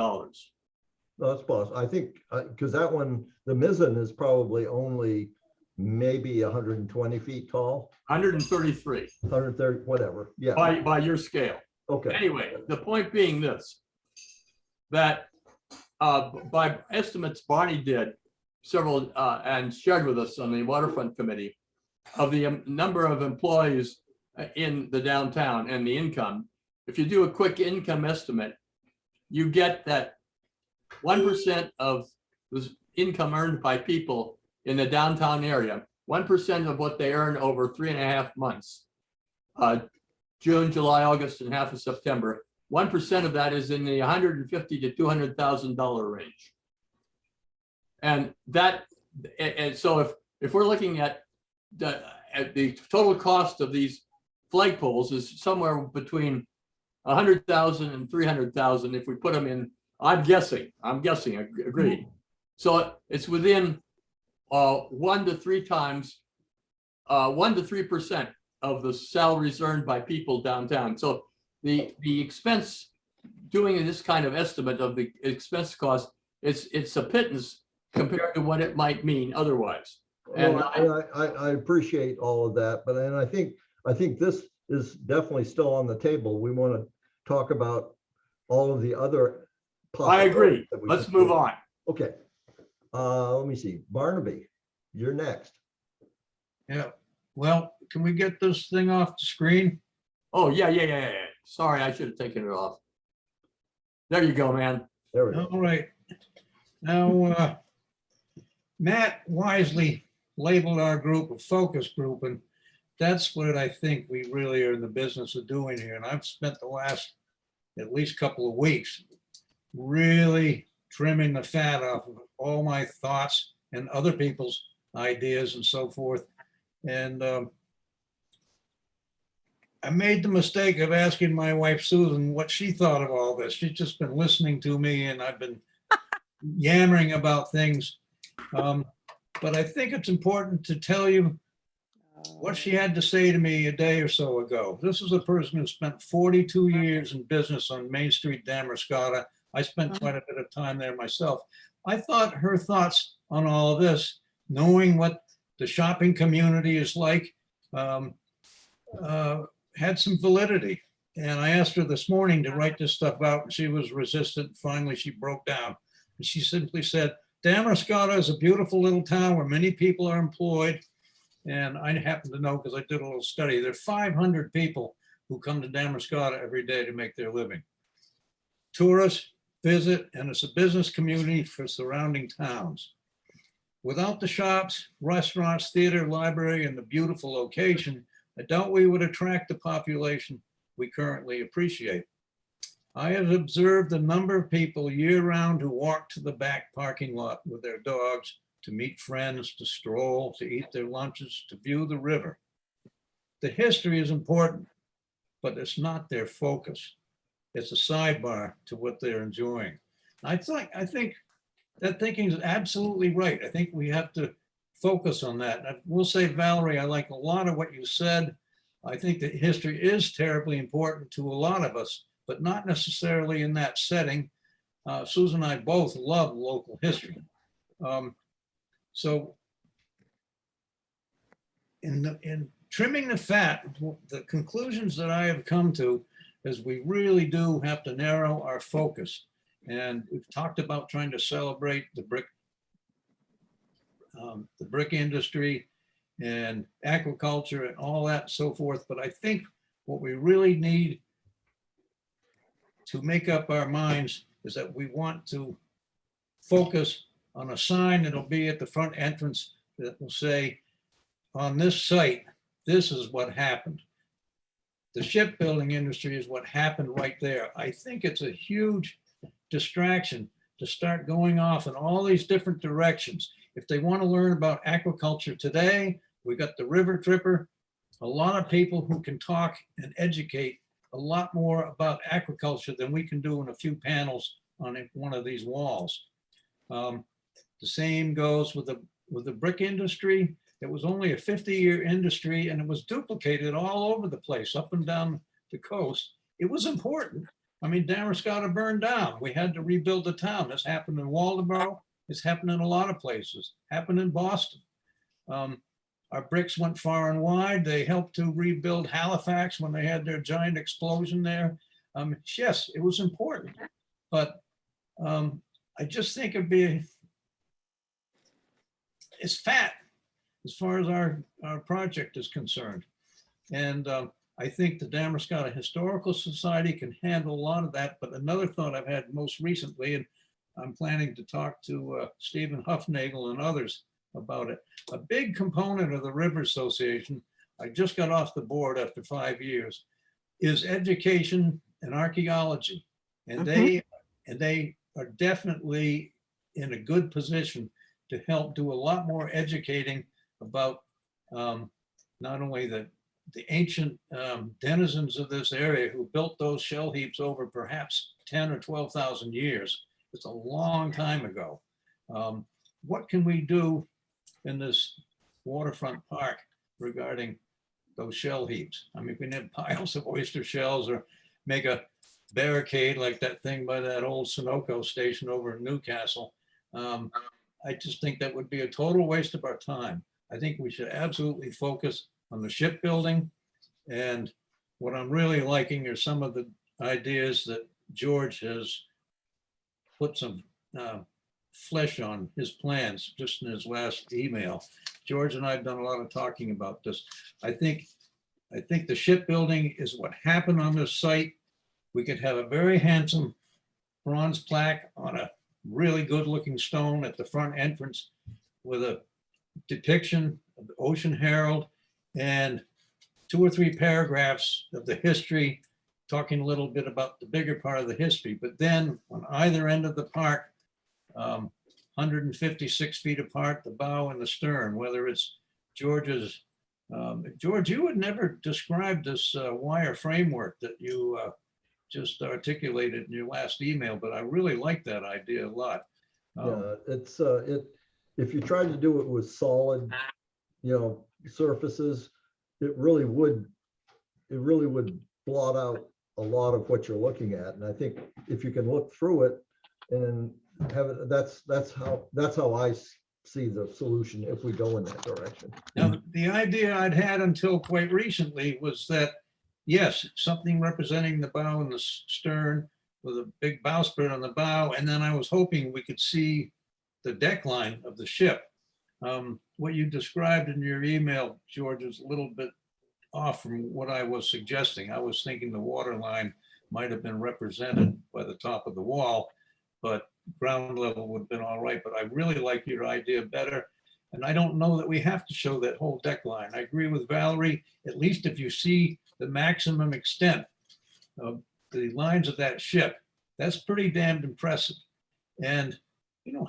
No, that's possible. I think, because that one, the mizzen is probably only maybe 120 feet tall, 133 130, whatever. Yeah, by your scale. okay. Anyway, the point being this, that by estimates Barney did several and shared with us on the Waterfront Committee of the number of employees in the downtown and the income, if you do a quick income estimate, you get that 1% of the income earned by people in the downtown area, 1% of what they earn over 3.5 months, June, July, August, and half of September, 1% of that is in the $150,000 to $200,000 range. And that, and so if we're looking at the total cost of these flagpoles is somewhere between 100,000 and 300,000 if we put them in. I'm guessing, agreed. So it's within 1 to 3 times, 1 to 3% of the salaries earned by people downtown. So the expense, doing this kind of estimate of the expense cost, it's a pittance compared to what it might mean otherwise. And I appreciate all of that, but then I think this is definitely still on the table. We want to talk about all of the other. I agree. Let's move on. Okay. Let me see. Barnaby, you're next. Yeah. Well, can we get this thing off the screen? Oh, yeah. Sorry, I should have taken it off. There you go, man. There we go. All right. Now, Matt wisely labeled our group a focus group, and that's what I think we really are in the business of doing here. And I've spent the last at least couple of weeks really trimming the fat off of all my thoughts and other people's ideas and so forth. And I made the mistake of asking my wife, Susan, what she thought of all this. She's just been listening to me and I've been yammering about things. But I think it's important to tell you what she had to say to me a day or so ago. This is a person who spent 42 years in business on Main Street, Damascotta. I spent quite a bit of time there myself. I thought her thoughts on all of this, knowing what the shopping community is like, had some validity. And I asked her this morning to write this stuff out, and she was resistant. Finally, she broke down. And she simply said, Damascotta is a beautiful little town where many people are employed. And I happen to know, because I did a little study, there are 500 people who come to Damascotta every day to make their living. Tourists visit, and it's a business community for surrounding towns. Without the shops, restaurants, theater, library, and the beautiful location, I doubt we would attract the population we currently appreciate. I have observed a number of people year-round who walk to the back parking lot with their dogs to meet friends, to stroll, to eat their lunches, to view the river. The history is important, but it's not their focus. It's a sidebar to what they're enjoying. I think that thinking is absolutely right. I think we have to focus on that. I will say, Valerie, I like a lot of what you said. I think that history is terribly important to a lot of us, but not necessarily in that setting. Susan and I both love local history. So in trimming the fat, the conclusions that I have come to is we really do have to narrow our focus. And we've talked about trying to celebrate the brick industry and aquaculture and all that and so forth. But I think what we really need to make up our minds is that we want to focus on a sign that'll be at the front entrance that will say, on this site, this is what happened. The shipbuilding industry is what happened right there. I think it's a huge distraction to start going off in all these different directions. If they want to learn about aquaculture today, we got the River Tripper, a lot of people who can talk and educate a lot more about aquaculture than we can do in a few panels on one of these walls. The same goes with the brick industry. It was only a 50-year industry and it was duplicated all over the place, up and down the coast. It was important. I mean, Damascotta burned down. We had to rebuild the town. This happened in Waldoboro. It's happened in a lot of places. Happened in Boston. Our bricks went far and wide. They helped to rebuild Halifax when they had their giant explosion there. Yes, it was important, but I just think it's fat as far as our project is concerned. And I think the Damascotta Historical Society can handle a lot of that. But another thought I've had most recently, and I'm planning to talk to Stephen Huffnagel and others about it. A big component of the River Association, I just got off the board after 5 years, is education and archaeology. And they are definitely in a good position to help do a lot more educating about not only the ancient denizens of this area who built those shell heaps over perhaps 10 or 12,000 years. It's a long time ago. What can we do in this waterfront park regarding those shell heaps? I mean, we can have piles of oyster shells or make a barricade like that thing by that old Sunoco station over in Newcastle. I just think that would be a total waste of our time. I think we should absolutely focus on the shipbuilding. And what I'm really liking are some of the ideas that George has put some flesh on his plans just in his last email. George and I have done a lot of talking about this. I think the shipbuilding is what happened on this site. We could have a very handsome bronze plaque on a really good looking stone at the front entrance with a depiction of the Ocean Herald and 2 or 3 paragraphs of the history, talking a little bit about the bigger part of the history. But then on either end of the park, 156 feet apart, the bow and the stern, whether it's George's. George, you had never described this wire framework that you just articulated in your last email, but I really like that idea a lot. Yeah, it's if you tried to do it with solid, surfaces, it really would blot out a lot of what you're looking at. And I think if you can look through it and have it, that's how I see the solution if we go in that direction. Now, the idea I'd had until quite recently was that, yes, something representing the bow and the stern with a big bowsprit on the bow. And then I was hoping we could see the deck line of the ship. What you described in your email, George, is a little bit off from what I was suggesting. I was thinking the water line might have been represented by the top of the wall, but ground level would have been all right. But I really like your idea better. And I don't know that we have to show that whole deck line. I agree with Valerie, at least if you see the maximum extent of the lines of that ship, that's pretty damned impressive. And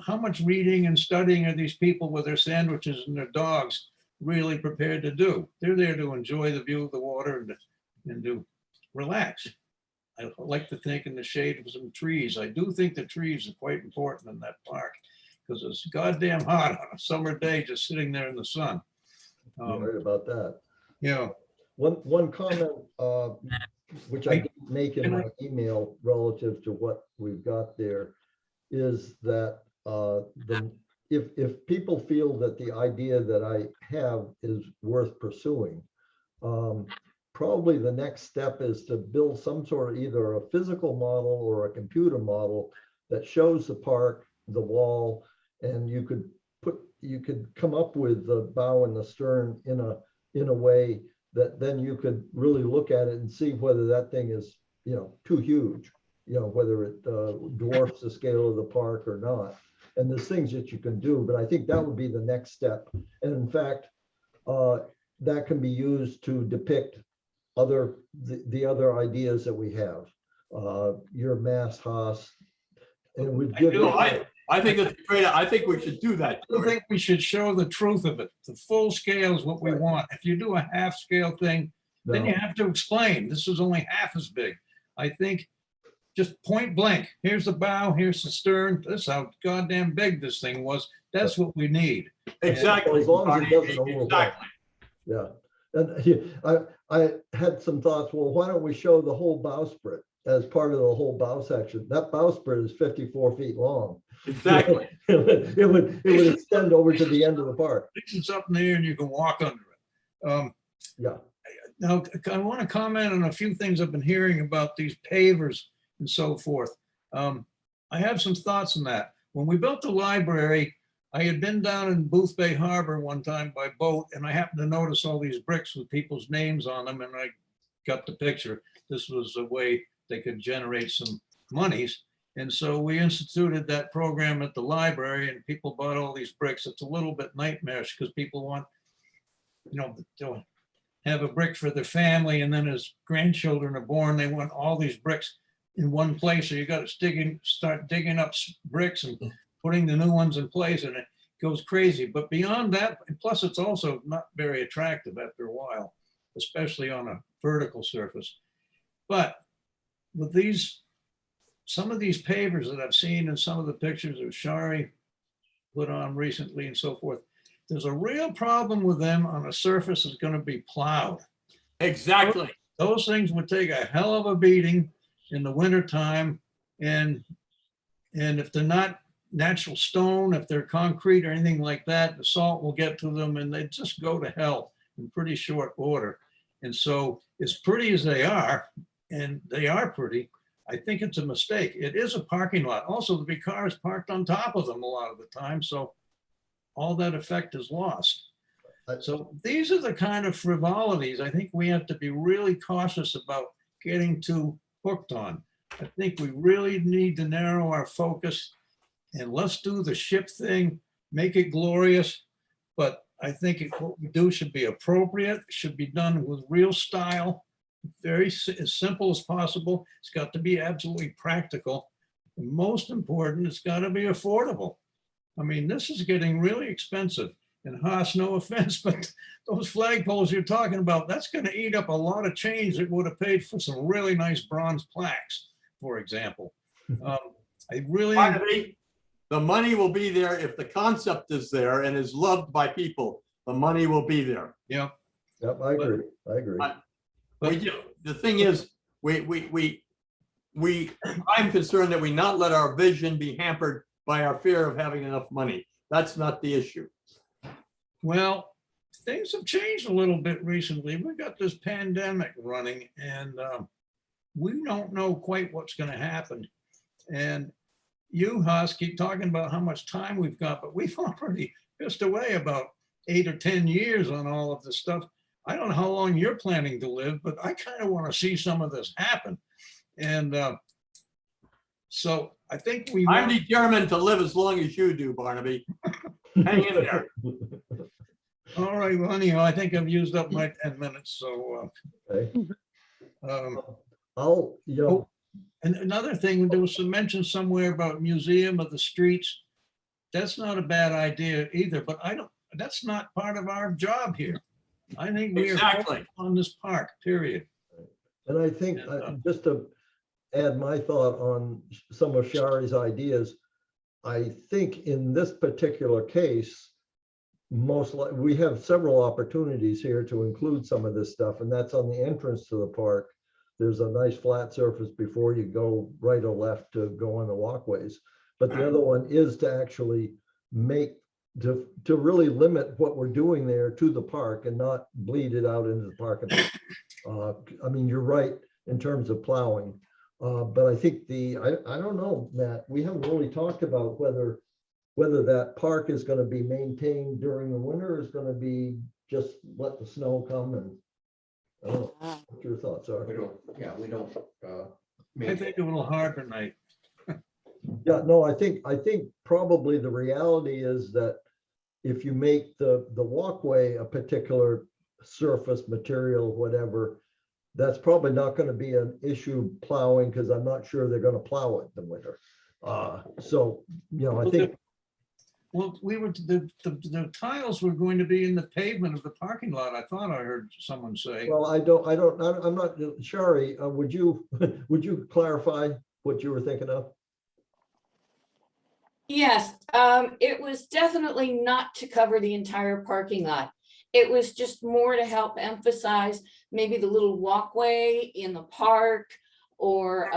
how much reading and studying are these people with their sandwiches and their dogs really prepared to do? They're there to enjoy the view of the water and to relax. I like to think in the shade of some trees. I do think the trees are quite important in that park because it's goddamn hot on a summer day just sitting there in the sun. You're right about that. Yeah. One comment, which I did make in Can I- my email relative to what we've got there, is that if people feel that the idea that I have is worth pursuing, probably the next step is to build some sort of either a physical model or a computer model that shows the park, the wall, and you could come up with the bow and the stern in a way that then you could really look at it and see whether that thing is, too huge, whether it dwarfs the scale of the park or not. And there's things that you can do, but I think that would be the next step. And in fact, that can be used to depict the other ideas that we have. Your mast house, and we give you. I think it's great. I think we should do that. I think we should show the truth of it. The full scale is what we want. If you do a half scale thing, then No. you have to explain, this is only half as big. I think just point blank, here's the bow, here's the stern, this is how goddamn big this thing was. That's what we need. Exactly. As long as it doesn't Barney, overlap. exactly. Yeah, and I had some thoughts, well, why don't we show the whole bowsprit as part of the whole bow section? That bowsprit is 54 feet long. Exactly. It would extend over to the end of the park. It's up in the air and you can walk under it. Yeah, Now, I want to comment on a few things I've been hearing about these pavers and so forth. I have some thoughts on that. When we built the library, I had been down in Booth Bay Harbor one time by boat, and I happened to notice all these bricks with people's names on them, and I got the picture. This was a way they could generate some monies. And so we instituted that program at the library, and people bought all these bricks. It's a little bit nightmarish because people want, to have a brick for their family, and then as grandchildren are born, they want all these bricks in one place. So you got to start digging up bricks and putting the new ones in place, and it goes crazy. But beyond that, and plus it's also not very attractive after a while, especially on a vertical surface. But with some of these pavers that I've seen in some of the pictures of Shari put on recently and so forth, there's a real problem with them on a surface that's going to be plowed. Exactly. Those things would take a hell of a beating in the wintertime. And if they're not natural stone, if they're concrete or anything like that, the salt will get to them and they just go to hell in pretty short order. And so as pretty as they are, and they are pretty, I think it's a mistake. It is a parking lot. Also, the big car is parked on top of them a lot of the time. So all that effect is lost. So these are the kind of frivolities I think we have to be really cautious about getting too hooked on. I think we really need to narrow our focus and let's do the ship thing, make it glorious. But I think what we do should be appropriate, should be done with real style, as simple as possible. It's got to be absolutely practical. And most important, it's got to be affordable. I mean, this is getting really expensive. And Haas, no offense, but those flagpoles you're talking about, that's going to eat up a lot of change that would have paid for some really nice bronze plaques, for example. I really. Barnaby, the money will be there if the concept is there and is loved by people. The money will be there. Yeah. Yep, I agree. We do. The thing is, I'm concerned that we not let our vision be hampered by our fear of having enough money. That's not the issue. Well, things have changed a little bit recently. We got this pandemic running and we don't know quite what's going to happen. And you, Haas, keep talking about how much time we've got, but we've already pissed away about 8 or 10 years on all of this stuff. I don't know how long you're planning to live, but I kind of want to see some of this happen. And so I think I'm determined to live as long as you do, Barnaby. Hang in there. All right, well, anyhow, I think I've used up my 10 minutes, so. Okay. And another thing, there was some mention somewhere about Museum of the Streets. that's not a bad idea either, but that's not part of our job here. I think we are Exactly. focused on this park, period. And I think, just to add my thought on some of Shari's ideas, I think in this particular case, we have several opportunities here to include some of this stuff, and that's on the entrance to the park. There's a nice flat surface before you go right or left to go on the walkways. But the other one is to actually to really limit what we're doing there to the park and not bleed it out into the park. I mean, you're right in terms of plowing. But I think I don't know, Matt, we haven't really talked about whether that park is going to be maintained during the winter, is going to be just let the snow come, and I don't know what your thoughts are. We don't. I think a little hard tonight. Yeah, no, I think probably the reality is that if you make the walkway a particular surface material, whatever, that's probably not going to be an issue plowing, because I'm not sure they're going to plow it in the winter. So, I think. Well, the tiles were going to be in the pavement of the parking lot. I thought I heard someone say. Well, I'm not, Shari, would you clarify what you were thinking of? Yes, it was definitely not to cover the entire parking lot. It was just more to help emphasize maybe the little walkway in the park, or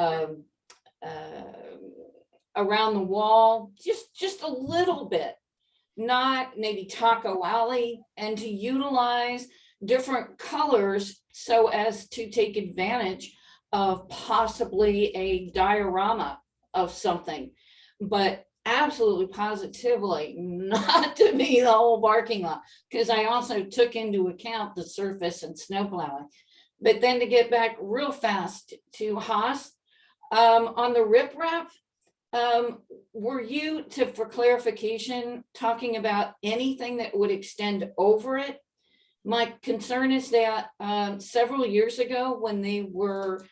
around the wall, just a little bit, not maybe Taco Alley, and to utilize different colors so as to take advantage of possibly a diorama of something, but absolutely positively not to be the whole parking lot, because I also took into account the surface and snow plowing. But then to get back real fast to Haas, on the riprap, were you, for clarification, talking about anything that would extend over it? My concern is that several years ago, when they were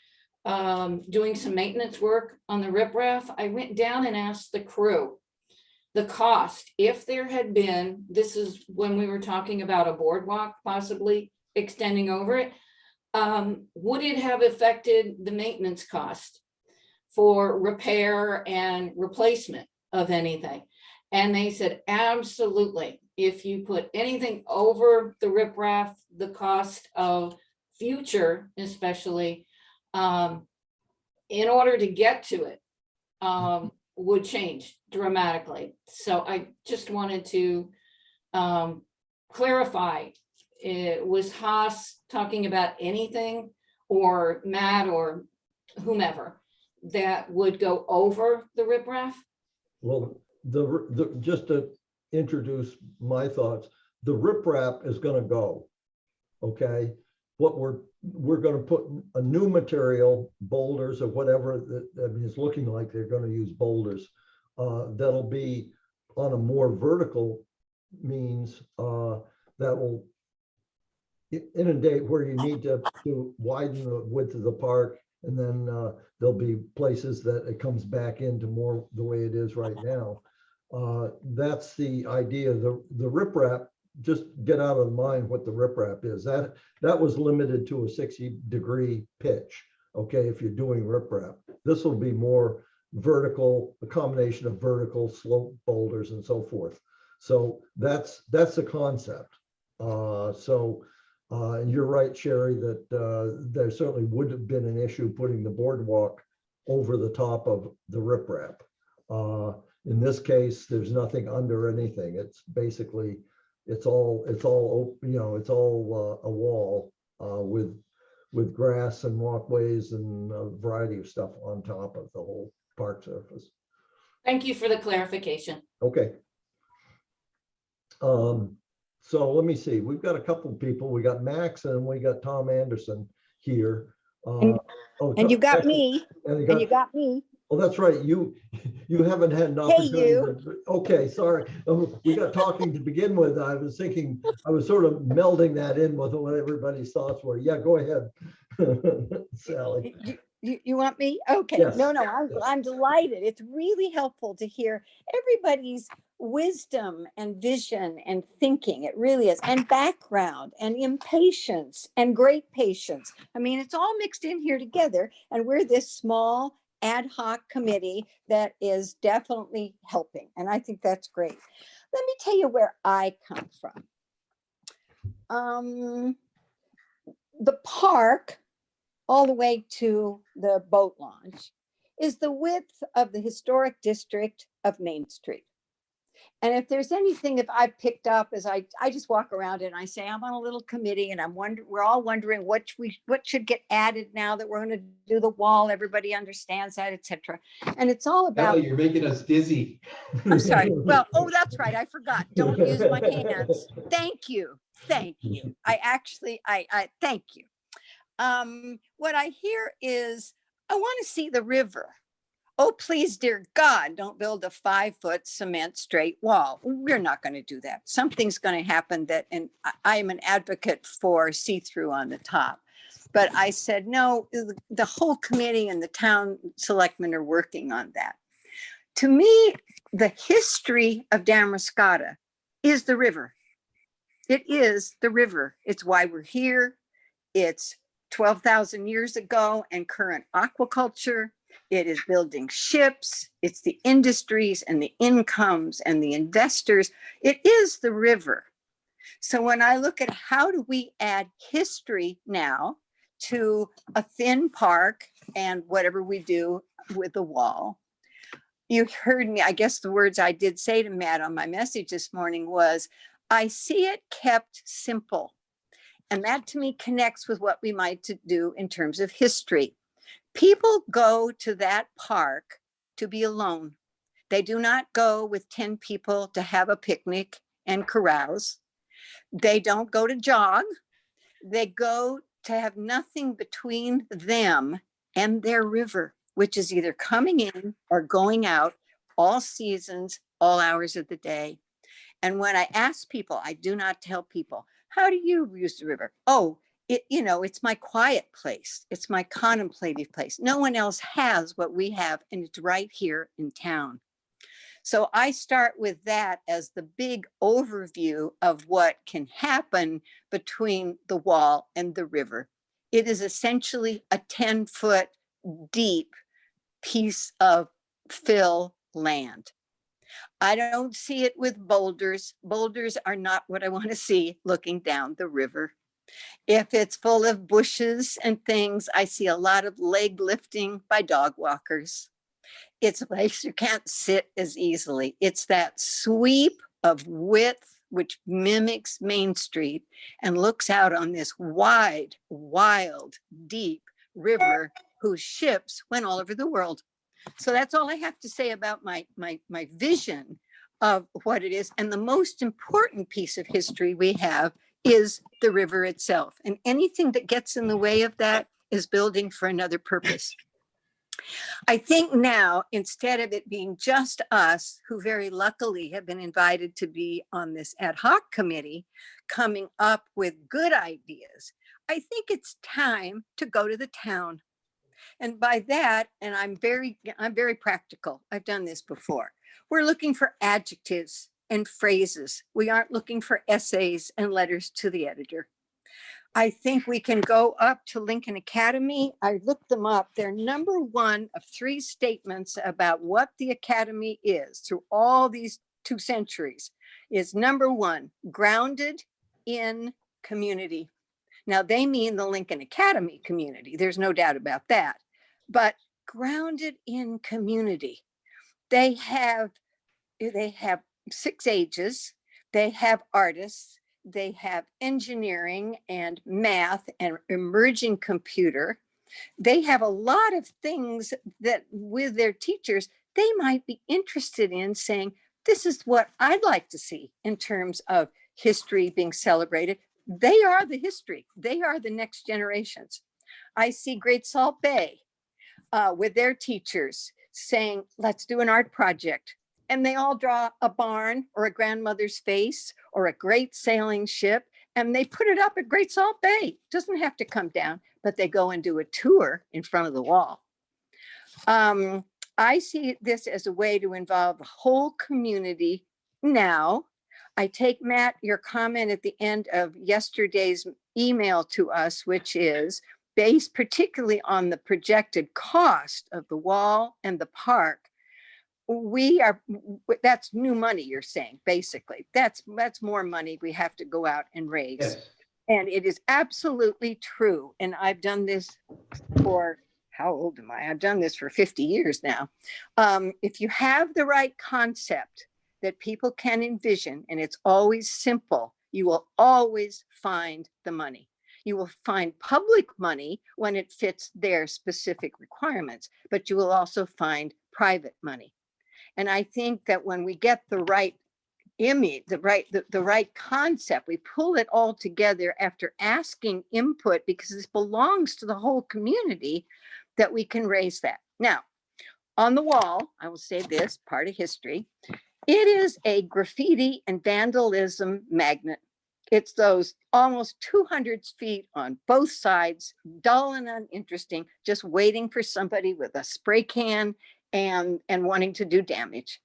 doing some maintenance work on the riprap, I went down and asked the crew the cost, if there had been, this is when we were talking about a boardwalk possibly extending over it, would it have affected the maintenance cost for repair and replacement of anything? And they said, absolutely. If you put anything over the riprap, the cost of future, especially, in order to get to it, would change dramatically. So I just wanted to clarify, was Haas talking about anything, or Matt or whomever, that would go over the riprap? Well, just to introduce my thoughts, the riprap is going to go. Okay, what we're going to put a new material, boulders or whatever. I mean, it's looking like they're going to use boulders. That'll be on a more vertical means that will inundate where you need to widen the width of the park. And then there'll be places that it comes back into more the way it is right now. That's the idea. The riprap, just get out of mind what the riprap is. That was limited to a 60-degree pitch. Okay, if you're doing riprap, this will be more vertical, a combination of vertical slope boulders and so forth. So that's the concept. And you're right, Sherry, that there certainly would have been an issue putting the boardwalk over the top of the riprap. In this case, there's nothing under anything. It's basically, it's all open, it's all a wall with grass and walkways and a variety of stuff on top of the whole park surface. Thank you for the clarification. Okay. So let me see, we've got a couple of people. We got Max and we got Tom Anderson here. And you got me, and you got me. Oh, that's right. You haven't had an opportunity. Okay, sorry. We got talking to begin with. I was thinking, I was sort of melding that in with what everybody's thoughts were. Yeah, go ahead, Sally. You want me? Okay. Yes. No, I'm delighted. It's really helpful to hear everybody's wisdom and vision and thinking. It really is. And background and impatience and great patience. I mean, it's all mixed in here together. And we're this small ad hoc committee that is definitely helping. And I think that's great. Let me tell you where I come from. The park, all the way to the boat launch, is the width of the historic district of Main Street. And if there's anything, if I picked up as I just walk around and I say, I'm on a little committee and we're all wondering what should get added now that we're going to do the wall. Everybody understands that, etc. And it's all about, Ellie, you're making us dizzy. I'm sorry. Well, oh, that's right. I forgot. Don't use my hands. Thank you. Thank you. I thank you. What I hear is, I want to see the river. Oh, please, dear God, don't build a 5-foot cement straight wall. We're not going to do that. Something's going to happen that, and I am an advocate for see-through on the top. But I said, no, the whole committee and the town selectmen are working on that. To me, the history of Damariscotta is the river. It is the river. It's why we're here. It's 12,000 years ago and current aquaculture. It is building ships. It's the industries and the incomes and the investors. It is the river. So when I look at how do we add history now to a thin park and whatever we do with the wall, you heard me, I guess the words I did say to Matt on my message this morning was, I see it kept simple. And that to me connects with what we might do in terms of history. People go to that park to be alone. They do not go with 10 people to have a picnic and carouse. They don't go to jog. They go to have nothing between them and their river, which is either coming in or going out all seasons, all hours of the day. And when I ask people, I do not tell people, how do you use the river? Oh, it's my quiet place. It's my contemplative place. No one else has what we have, and it's right here in town. So I start with that as the big overview of what can happen between the wall and the river. It is essentially a 10-foot deep piece of fill land. I don't see it with boulders. Boulders are not what I want to see looking down the river. If it's full of bushes and things, I see a lot of leg lifting by dog walkers. It's a place you can't sit as easily. It's that sweep of width, which mimics Main Street and looks out on this wide, wild, deep river whose ships went all over the world. So that's all I have to say about my vision of what it is. And the most important piece of history we have is the river itself. And anything that gets in the way of that is building for another purpose. I think now, instead of it being just us, who very luckily have been invited to be on this ad hoc committee, coming up with good ideas, I think it's time to go to the town. And by that, and I'm very practical. I've done this before. We're looking for adjectives and phrases. We aren't looking for essays and letters to the editor. I think we can go up to Lincoln Academy. I looked them up. They're number one of 3 statements about what the Academy is through all these 2 centuries. Is number 1, grounded in community. Now they mean the Lincoln Academy community. There's no doubt about that. But grounded in community. They have 6 ages. They have artists. They have engineering and math and emerging computer. They have a lot of things that with their teachers, they might be interested in saying, this is what I'd like to see in terms of history being celebrated. They are the history. They are the next generations. I see Great Salt Bay with their teachers saying, let's do an art project. And they all draw a barn or a grandmother's face or a great sailing ship, and they put it up at Great Salt Bay. It doesn't have to come down, but they go and do a tour in front of the wall. I see this as a way to involve the whole community Now, I take, Matt, your comment at the end of yesterday's email to us, which is based particularly on the projected cost of the wall and the park. That's new money, you're saying, basically. That's more money we have to go out and raise. Yes. And it is absolutely true. And I've done this for, how old am I? I've done this for 50 years now. If you have the right concept that people can envision, and it's always simple, you will always find the money. You will find public money when it fits their specific requirements, but you will also find private money. And I think that when we get the right image, the right concept, we pull it all together after asking input, because this belongs to the whole community, that we can raise that. Now, on the wall, I will say this, part of history, it is a graffiti and vandalism magnet. It's those almost 200 feet on both sides, dull and uninteresting, just waiting for somebody with a spray can and wanting to do damage.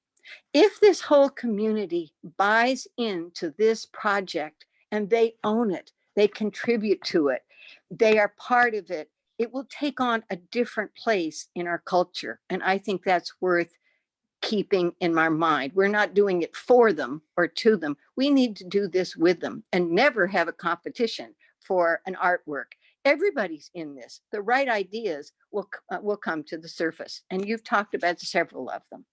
If this whole community buys into this project and they own it, they contribute to it, they are part of it, it will take on a different place in our culture. And I think that's worth keeping in our mind. We're not doing it for them or to them. We need to do this with them and never have a competition for an artwork. Everybody's in this. The right ideas will come to the surface. And you've talked about several of them.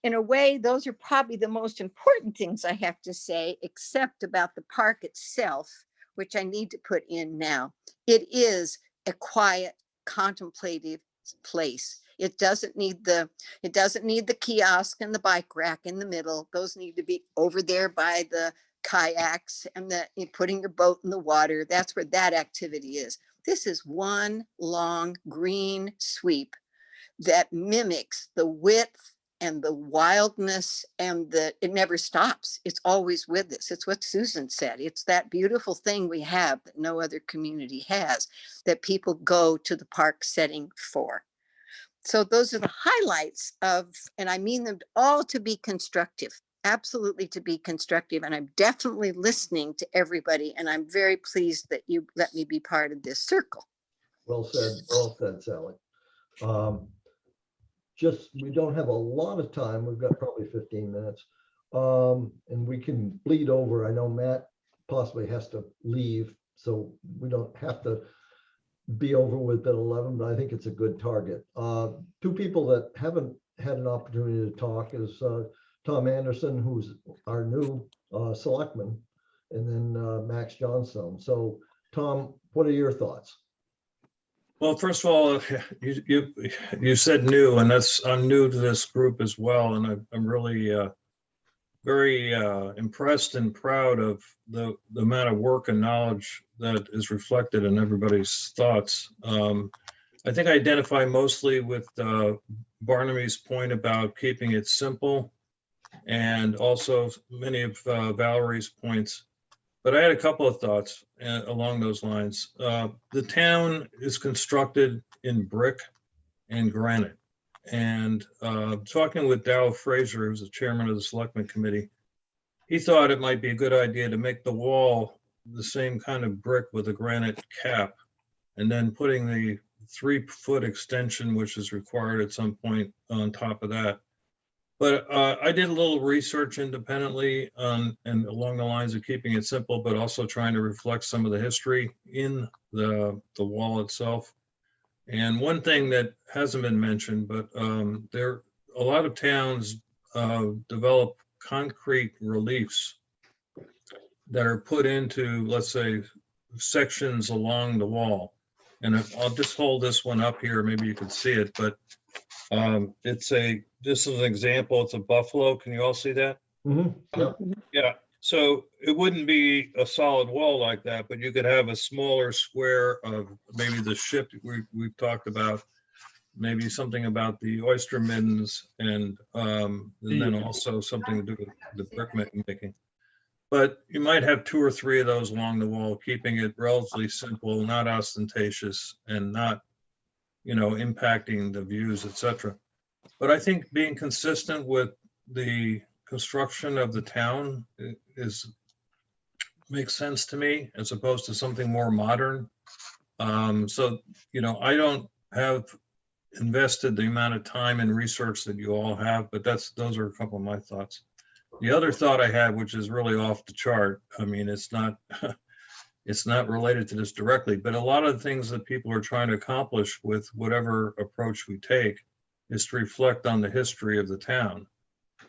In a way, those are probably the most important things I have to say, except about the park itself, which I need to put in now. It is a quiet, contemplative place. It doesn't need the kiosk and the bike rack in the middle. Those need to be over there by the kayaks and putting your boat in the water. That's where that activity is. This is one long green sweep that mimics the width and the wildness, and it never stops. It's always with us. It's what Susan said. It's that beautiful thing we have that no other community has, that people go to the park setting for. So those are the highlights of, and I mean them all to be constructive, absolutely to be constructive. And I'm definitely listening to everybody. And I'm very pleased that you let me be part of this circle. Well said, Sally. We don't have a lot of time. We've got probably 15 minutes. And we can bleed over. I know Matt possibly has to leave, so we don't have to be over with at 11, but I think it's a good target. Two people that haven't had an opportunity to talk is Tom Anderson, who's our new selectman, and then Max Johnstone. So Tom, what are your thoughts? Well, first of all, you said new, and I'm new to this group as well, and I'm really very impressed and proud of the amount of work and knowledge that is reflected in everybody's thoughts. I think I identify mostly with Barnaby's point about keeping it simple, and also many of Valerie's points. But I had a couple of thoughts along those lines. The town is constructed in brick and granite. And talking with Darrell Fraser, who's the chairman of the Selectmen Committee, he thought it might be a good idea to make the wall the same kind of brick with a granite cap, and then putting the 3-foot extension, which is required at some point, on top of that. But I did a little research independently and along the lines of keeping it simple, but also trying to reflect some of the history in the wall itself. And one thing that hasn't been mentioned, but a lot of towns develop concrete reliefs that are put into, let's say, sections along the wall. And I'll just hold this one up here, maybe you can see it, but this is an example. It's a buffalo. Can you all see that? Mm-hmm. Yep. Yeah. So it wouldn't be a solid wall like that, but you could have a smaller square of maybe the ship we've talked about, maybe something about the oyster middens, and then also something to do with the brick making. But you might have 2 or 3 of those along the wall, keeping it relatively simple, not ostentatious, and not, impacting the views, etc. But I think being consistent with the construction of the town makes sense to me as opposed to something more modern. So, I don't have invested the amount of time and research that you all have, but those are a couple of my thoughts. The other thought I had, which is really off the chart, I mean, it's not it's not related to this directly, but a lot of the things that people are trying to accomplish with whatever approach we take is to reflect on the history of the town.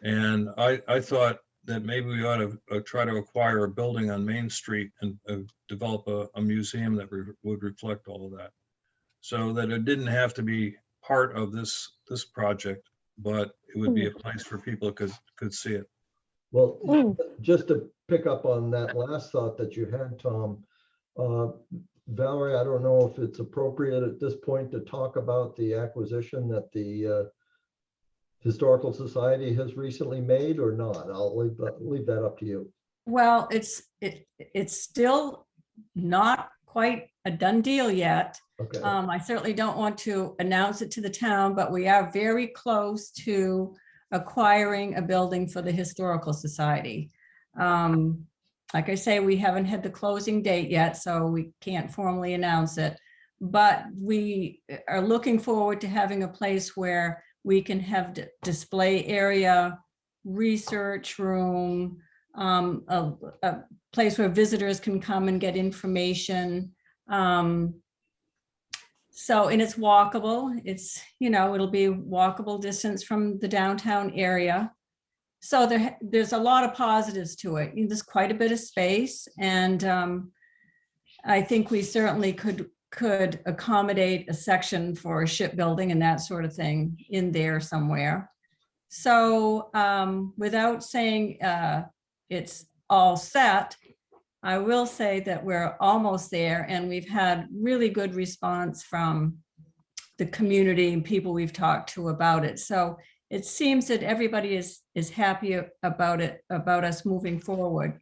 And I thought that maybe we ought to try to acquire a building on Main Street and develop a museum that would reflect all of that. So that it didn't have to be part of this project, but it would be a place where people could see it. Well, just to pick up on that last thought that you had, Tom, Valerie, I don't know if it's appropriate at this point to talk about the acquisition that the Historical Society has recently made or not. I'll leave that up to you. Well, it's still not quite a done deal yet. Okay. I certainly don't want to announce it to the town, but we are very close to acquiring a building for the Historical Society. Like I say, we haven't had the closing date yet, so we can't formally announce it. But we are looking forward to having a place where we can have display area, research room, a place where visitors can come and get information. So, and it's walkable. It's, it'll be walkable distance from the downtown area. So there's a lot of positives to it. There's quite a bit of space, and I think we certainly could accommodate a section for shipbuilding and that sort of thing in there somewhere. So without saying it's all set, I will say that we're almost there, and we've had really good response from the community and people we've talked to about it. So it seems that everybody is happy about it, about us moving forward.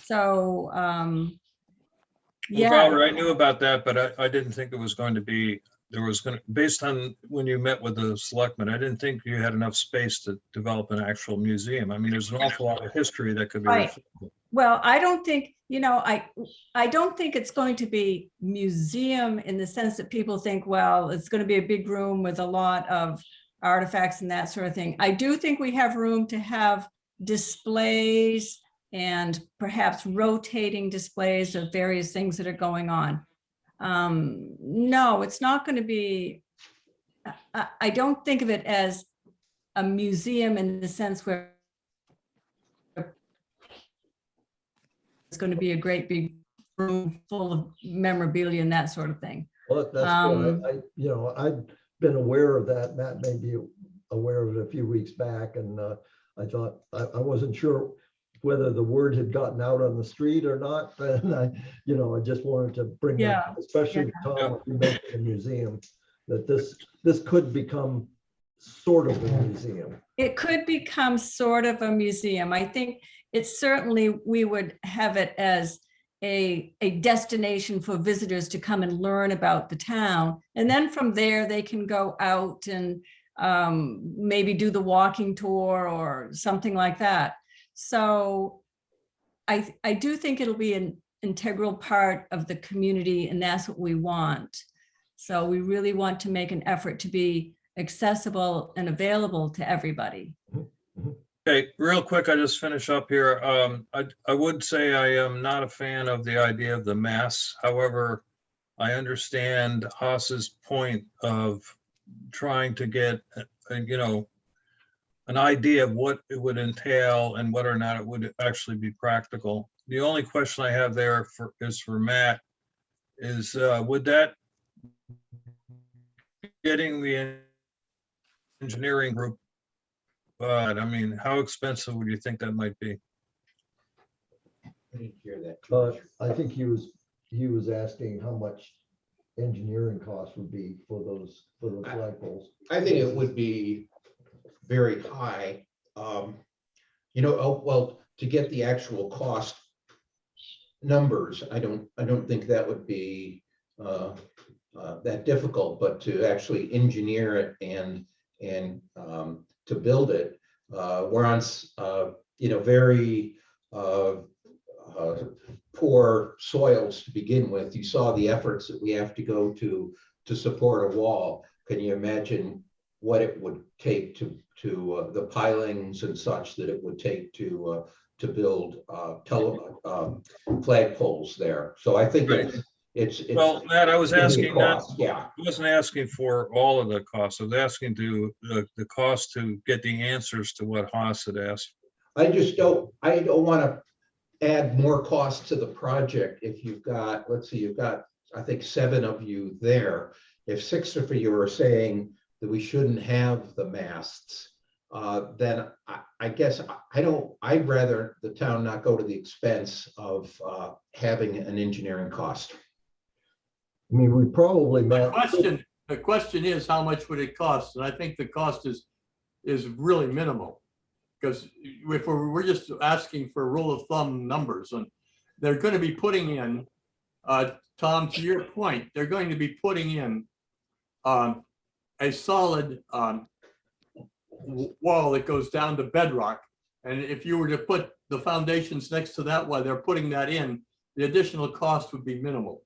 So yeah. Well, Valerie, I knew about that, but I didn't think it was going to be, based on when you met with the selectmen, I didn't think you had enough space to develop an actual museum. I mean, there's an awful lot of history that could be Right. reflected. Well, I don't think, I don't think it's going to be museum in the sense that people think, well, it's going to be a big room with a lot of artifacts and that sort of thing. I do think we have room to have displays and perhaps rotating displays of various things that are going on. No, it's not going to be, I don't think of it as a museum in the sense where it's going to be a great big room full of memorabilia and that sort of thing. Well, that's good. I've been aware of that. Matt may be aware of it a few weeks back, and I thought I wasn't sure whether the word had gotten out on the street or not. And I just wanted to bring that, especially Tom, you mentioned the museum, that this could become sort of a museum. It could become sort of a museum. I think it's certainly, we would have it as a destination for visitors to come and learn about the town. And then from there, they can go out and maybe do the walking tour or something like that. So I do think it'll be an integral part of the community, and that's what we want. So we really want to make an effort to be accessible and available to everybody. Okay, real quick, I just finish up here. I would say I am not a fan of the idea of the mass. However, I understand Haas's point of trying to get, an idea of what it would entail and whether or not it would actually be practical. The only question I have there is for Matt is, would that getting the engineering group, but I mean, how expensive would you think that might be? I didn't hear that too much. I think he was asking how much engineering costs would be for those flagpoles. I think it would be very high. Well, to get the actual cost numbers, I don't think that would be that difficult, but to actually engineer it and to build it, we're on, very poor soils to begin with. You saw the efforts that we have to go to support a wall. Can you imagine what it would take to the pilings and such that it would take to build flagpoles there? So I think it's Well, Matt, I was gonna be a asking not, cost, yeah. I wasn't asking for all of the costs. I was asking the cost to get the answers to what Haas had asked. I don't want to add more cost to the project if you've got, let's see, you've got, I think, 7 of you there. If 6 of you are saying that we shouldn't have the masts, then I guess I'd rather the town not go to the expense of having an engineering cost. I mean, we probably, The Matt, question is, how much would it cost? And I think the cost is really minimal. Because if we're just asking for rule of thumb numbers, and they're going to be putting in, Tom, to your point, they're going to be putting in a solid wall that goes down to bedrock. And if you were to put the foundations next to that while they're putting that in, the additional cost would be minimal.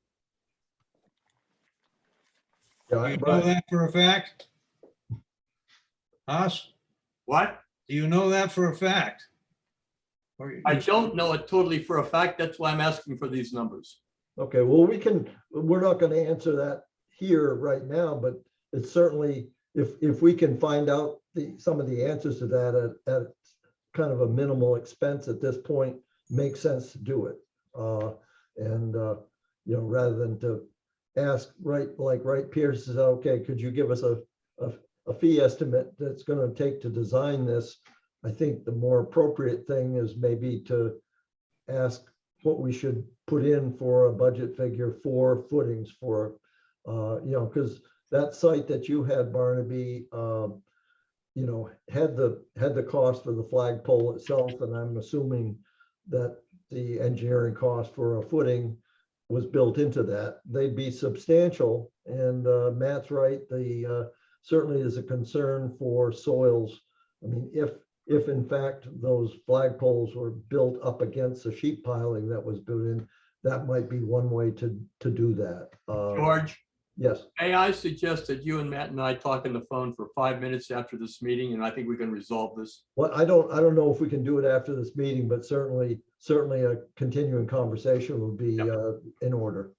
yeah, Do you know right. that for a fact? Haas, What? do you know that for a fact? Or you- I don't know it totally for a fact. That's why I'm asking for these numbers. Okay, well, we're not going to answer that here right now, but it's certainly, if we can find out some of the answers to that at kind of a minimal expense at this point, makes sense to do it. Rather than to ask, right, Pierce says, okay, could you give us a fee estimate that's going to take to design this? I think the more appropriate thing is maybe to ask what we should put in for a budget figure for footings for, because that site that you had, Barnaby, had the cost for the flagpole itself, and I'm assuming that the engineering cost for a footing was built into that. They'd be substantial, and Matt's right. Certainly is a concern for soils. I mean, if in fact those flagpoles were built up against the sheet piling that was built in, that might be one way to do that. George, Yes. may I suggest that you and Matt and I talk on the phone for 5 minutes after this meeting, and I think we can resolve this. Well, I don't know if we can do it after this meeting, but certainly a continuing conversation would be in order.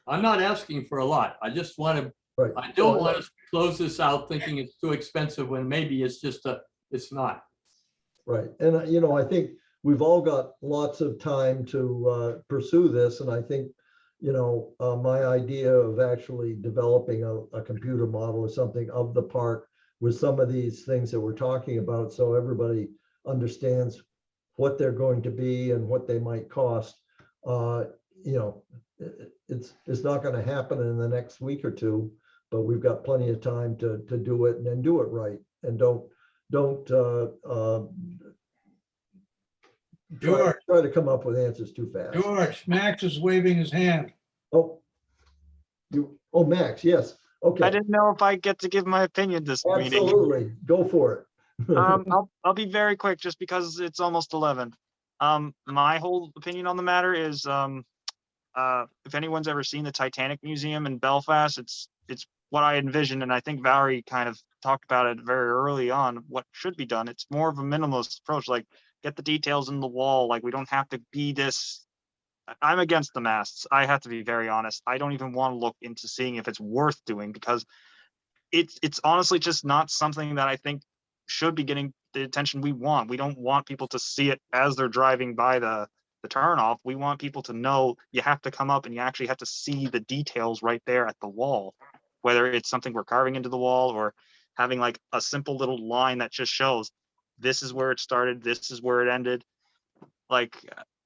I'm not asking for a lot. I just want to, Right. I don't want us to close this out thinking it's too expensive when maybe it's just it's not. Right. And, I think we've all got lots of time to pursue this. And I think, my idea of actually developing a computer model or something of the park with some of these things that we're talking about, so everybody understands what they're going to be and what they might cost. It's not going to happen in the next week or two, but we've got plenty of time to do it and then do it right. And don't try to come up with answers too fast. George, Max is waving his hand. Max, yes. Okay. I didn't know if I get to give my opinion this meeting. Absolutely. Go for it. I'll be very quick just because it's almost 11. My whole opinion on the matter is, if anyone's ever seen the Titanic Museum in Belfast, it's what I envisioned, and I think Valerie kind of talked about it very early on, what should be done. It's more of a minimalist approach, like get the details in the wall. Like we don't have to be this. I'm against the masts. I have to be very honest. I don't even want to look into seeing if it's worth doing, because it's honestly just not something that I think should be getting the attention we want. We don't want people to see it as they're driving by the turnoff. We want people to know you have to come up and you actually have to see the details right there at the wall, whether it's something we're carving into the wall or having like a simple little line that just shows this is where it started, this is where it ended. Like,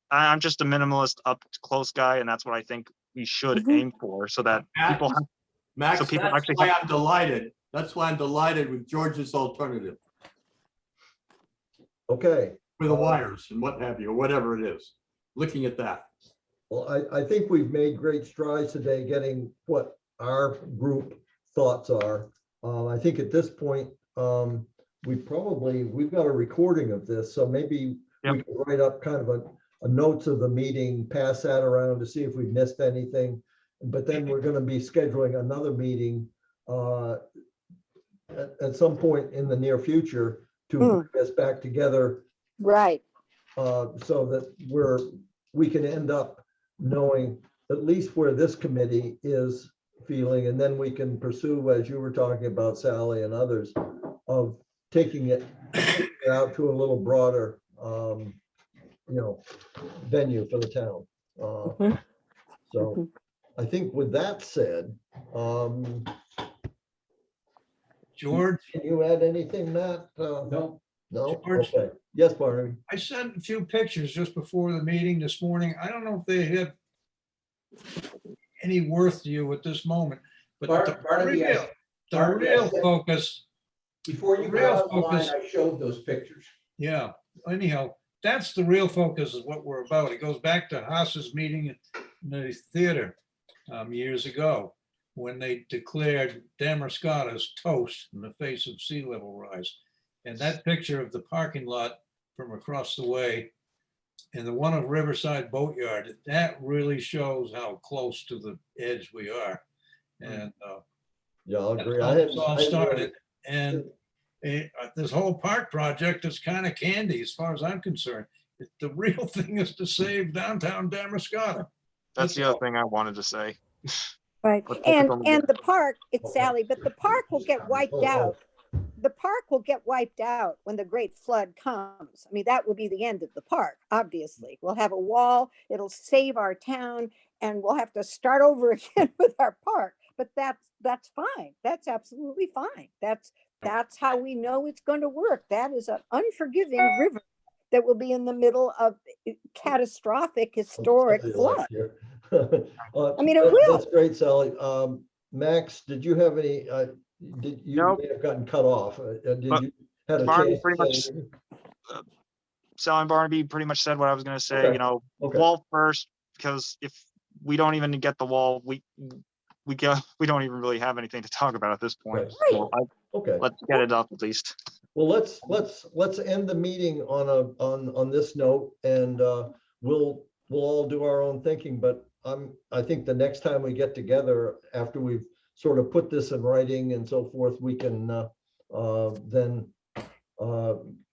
I'm just a minimalist up close guy, and that's what I think we should aim for, so that people have, Max, so people that's actually why have, I'm delighted. That's why I'm delighted with George's alternative Okay. with the wires and what have you, or whatever it is. Looking at that. Well, I think we've made great strides today getting what our group thoughts are. I think at this point, we've got a recording of this, so maybe we Yep. could write up kind of a notes of the meeting, pass that around to see if we missed anything. But then we're gonna be scheduling another meeting at some point in the near future to bring us back together Right. so that we can end up knowing at least where this committee is feeling, and then we can pursue, as you were talking about, Sally and others, of taking it out to a little broader, venue for the town. So I think with that said, George, can you add anything, Matt? No, No? George? Okay. Yes, Barnaby. I sent a few pictures just before the meeting this morning. I don't know if they have any worth to you at this moment, but Barnaby, the Barnaby, real I said- focus, before you Real go out the line, focus. I showed those pictures. yeah, anyhow, that's the real focus of what we're about. It goes back to Haas's meeting in the theater years ago, when they declared Damascotta's toast in the face of sea level rise. And that picture of the parking lot from across the way and the one of Riverside Boatyard, that really shows how close to the edge we are. And Yeah, I'll that's agree. how I this had, all I had started. And this whole park project is kind of candy as far as I'm concerned. The real thing is to save downtown Damascotta. That's the all. other thing I wanted to say. Right. Let's focus And, on the and good. the park, it's Okay. Sally, but the park will get wiped Oh, out. The park will get wiped out when the great flood comes. I mean, that will be the end of the park, obviously. We'll have a wall, it'll save our town, and we'll have to start over again with our park. But that's fine. That's absolutely fine. That's how we know it's going to work. That is an unforgiving river that will be in the middle of catastrophic historic somebody flood. left here. I mean, it will. That's great, Sally. Max, did you have any, you Nope. may have gotten cut off. Did But you had a Barnaby chance? pretty to much say anything? Sal and Barnaby pretty much said what I was gonna say, Okay. you know, Okay. wall first, because if we don't even get the wall, we don't even really have anything to talk about at this point. Right. So Okay. let's get it up at least. Well, let's end the meeting on this note, and we'll all do our own thinking. But I think the next time we get together, after we've sort of put this in writing and so forth, we can then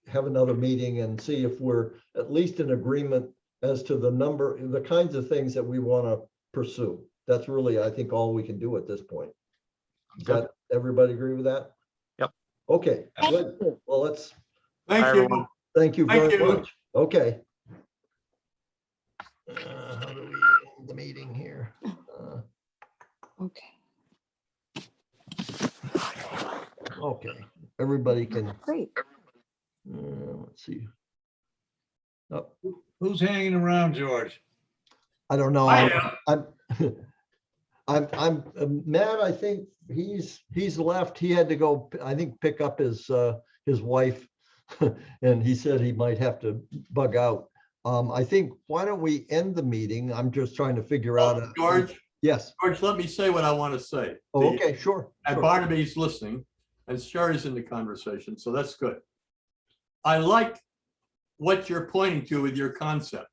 have another meeting and see if we're at least in agreement as to the kinds of things that we want to pursue. That's really, I think, all we can do at this point. Does that everybody agree with that? Yep. Okay, Thank good. you. Well, Thank Hi, you. everyone. thank you Thank very you. much. Okay. How do we end the meeting here? Okay, Okay, everybody can, great. let's see. Oh, Who's hanging around, George? I don't know. I I'm Matt, I think he's left. He had to go, I think, pick up his wife. And he said he might have to bug out. I think, why don't we end the meeting? I'm just trying to figure out. George, Yes. George, let me say what I want to say. Oh, okay, sure. And sure. Barnaby's listening and Sherry's in the conversation, so that's good. I like what you're pointing to with your concept.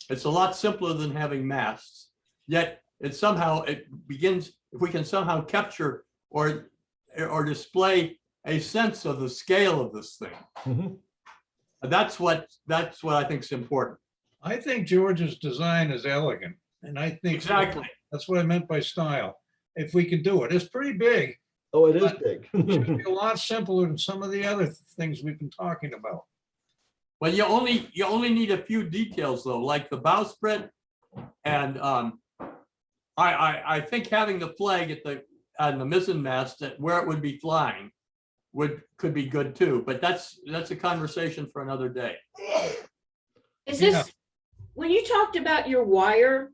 It's a lot simpler than having masts, yet it begins, if we can somehow capture or display a sense of the scale of this thing. Mhm. That's what I think is important. I think George's design is elegant, and I think Exactly. that's what I meant by style. If we can do it, it's pretty big. Oh, it is But big. It should be a lot simpler than some of the other things we've been talking about. Well, you only need a few details though, like the bowsprit, and I think having the flag on the mizzen mast where it would be flying could be good too. But that's a conversation for another day. Is Yeah. this, when you talked about your wire,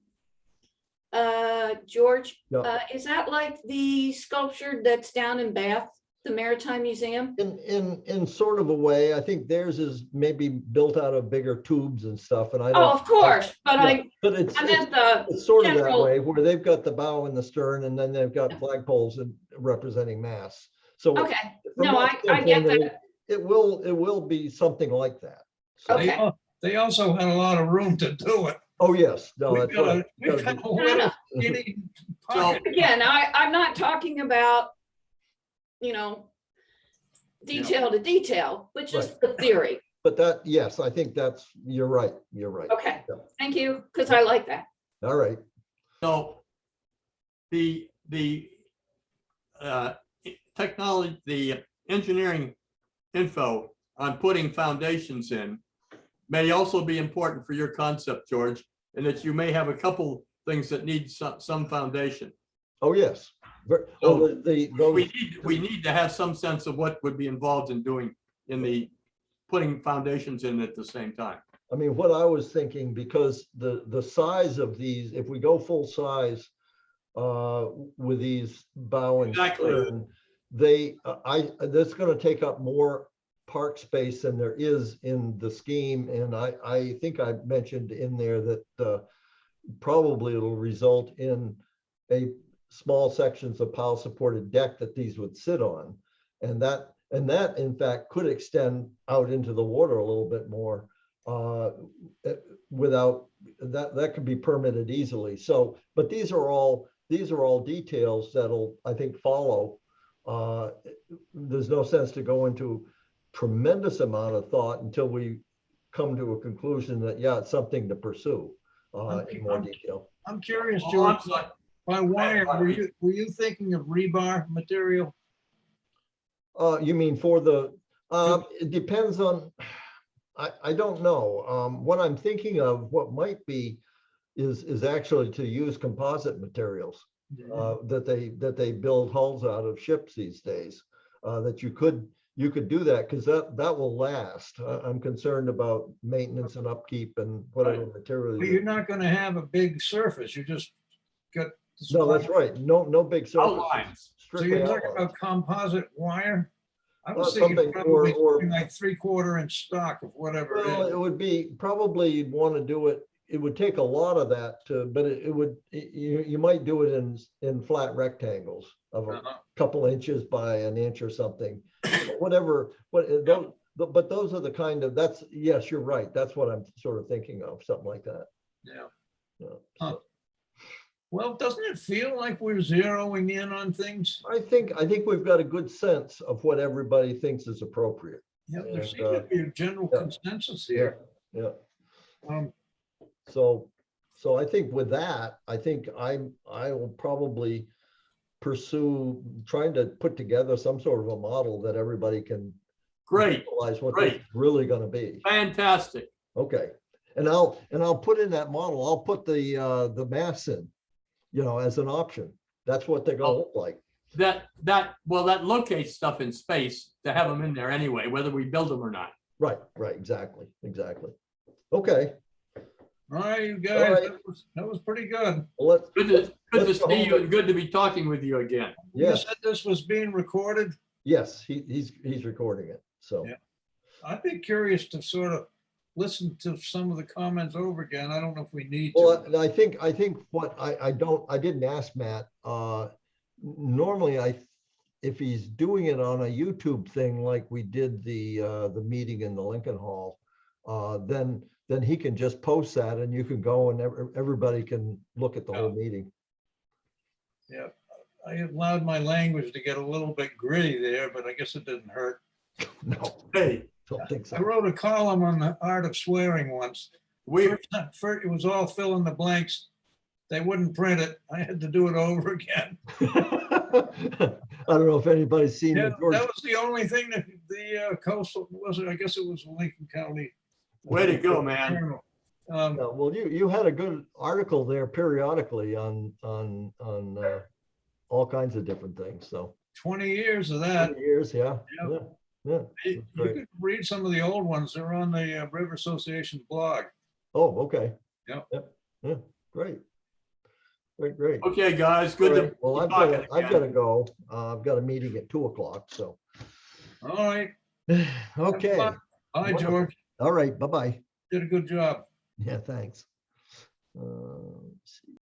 George, Yeah. is that like the sculpture that's down in Bath, the Maritime Museum? In sort of a way, I think theirs is maybe built out of bigger tubes and stuff, and I Oh, don't. of course, but Yeah, But it's I meant the sort of that general- way, where they've got the bow and the stern, and then they've got flagpoles and representing masts. So Okay, from no, that I get standpoint, that. it will be something like that. So- Okay. They also had a lot of room to do it. Oh, yes, no, We've that's got right. a, we've got a little skinny pocket. Again, I'm not talking about, you know, detail to detail, but just the theory. But that, yes, I think you're right, you're right. Okay, Yeah. thank you, because I like that. All right, So the technology, the engineering info on putting foundations in may also be important for your concept, George, and that you may have a couple things that need some foundation. oh, yes. So Those, we need to have some sense of what would be involved in doing in the putting foundations in at the same time. I mean, what I was thinking, because the size of these, if we go full size with these bow and Exactly. stern, that's going to take up more park space than there is in the scheme. And I think I mentioned in there that probably it'll result in a small sections of pile supported deck that these would sit on. And that in fact could extend out into the water a little bit more without that could be permitted easily. So, but these are all details that'll, I think, follow. There's no sense to go into tremendous amount of thought until we come to a conclusion that, yeah, it's something to pursue in more detail. I'm curious, Oh, George, I'm sorry. by wire, were you thinking of rebar material? You mean for the, it depends on, I don't know. What I'm thinking of, what might be, is actually to use composite materials that they build hulls out of ships these days. That you could do that, because that will last. I'm concerned about maintenance and upkeep and whatever material. But you're not going to have a big surface. You just got. No, that's right. No big surface. Outlines. So you're talking about composite wire? I was Well, thinking something probably or- something like 3/4 inch stock of whatever Well, it is. it would be, probably you'd want to do it, it would take a lot of that but you might do it in flat rectangles of a Uh-huh. couple inches by an inch or something. Whatever, but those are the kind of, yes, you're right. That's what I'm sort of thinking of, something like that. Yeah. Yeah. Huh. Well, doesn't it feel like we're zeroing in on things? I think we've got a good sense of what everybody thinks is appropriate. Yeah, there And, seems to be a general yeah. consensus Yeah, here. yeah. Um, So I think with that, I think I will probably pursue trying to put together some sort of a model that everybody can Great, visualize what great. it's really going to be. Fantastic. Okay. And I'll put in that model, I'll put the mass in, as an option. That's what they're going to look like. That locates stuff in space to have them in there anyway, whether we build them or not. Right, exactly. Okay. all right, you All guys, right. that was pretty good. Well, Good to Let's go see you home. and good to be talking with you again. You yes, said this was being recorded. yes, he's recording it. So, Yeah. I'd be curious to sort of listen to some of the comments over again. I don't know if we need well, to. I think what I didn't ask Matt, normally if he's doing it on a YouTube thing, like we did the meeting in the Lincoln Hall, then he can just post that and you can go and everybody can look at the whole meeting. Yeah, I allowed my language to get a little bit gritty there, but I guess it didn't hurt. No, Hey, don't think I so. wrote a column on the art of swearing once. we, First, it was all fill in the blanks. They wouldn't print it. I had to do it over again. I don't know if anybody's seen Yeah, the George. that was the only thing that the coastal was. I guess it was Lincoln County. way to go, man. Journal. Yeah, well, you had a good article there periodically on all kinds of different things. So 20 years of that. 20 years, yeah, Yeah. yeah. You Great. could read some of the old ones. They're on the River Association blog. Oh, okay. Yeah. Yeah, great. Great. Okay, guys, All good right, to well, be I've talking got again. to go. I've got a meeting at 2:00, so. All right. Okay, Bye, Wonderful. George. all right, bye-bye. Did a good job. Yeah, thanks. Let's see.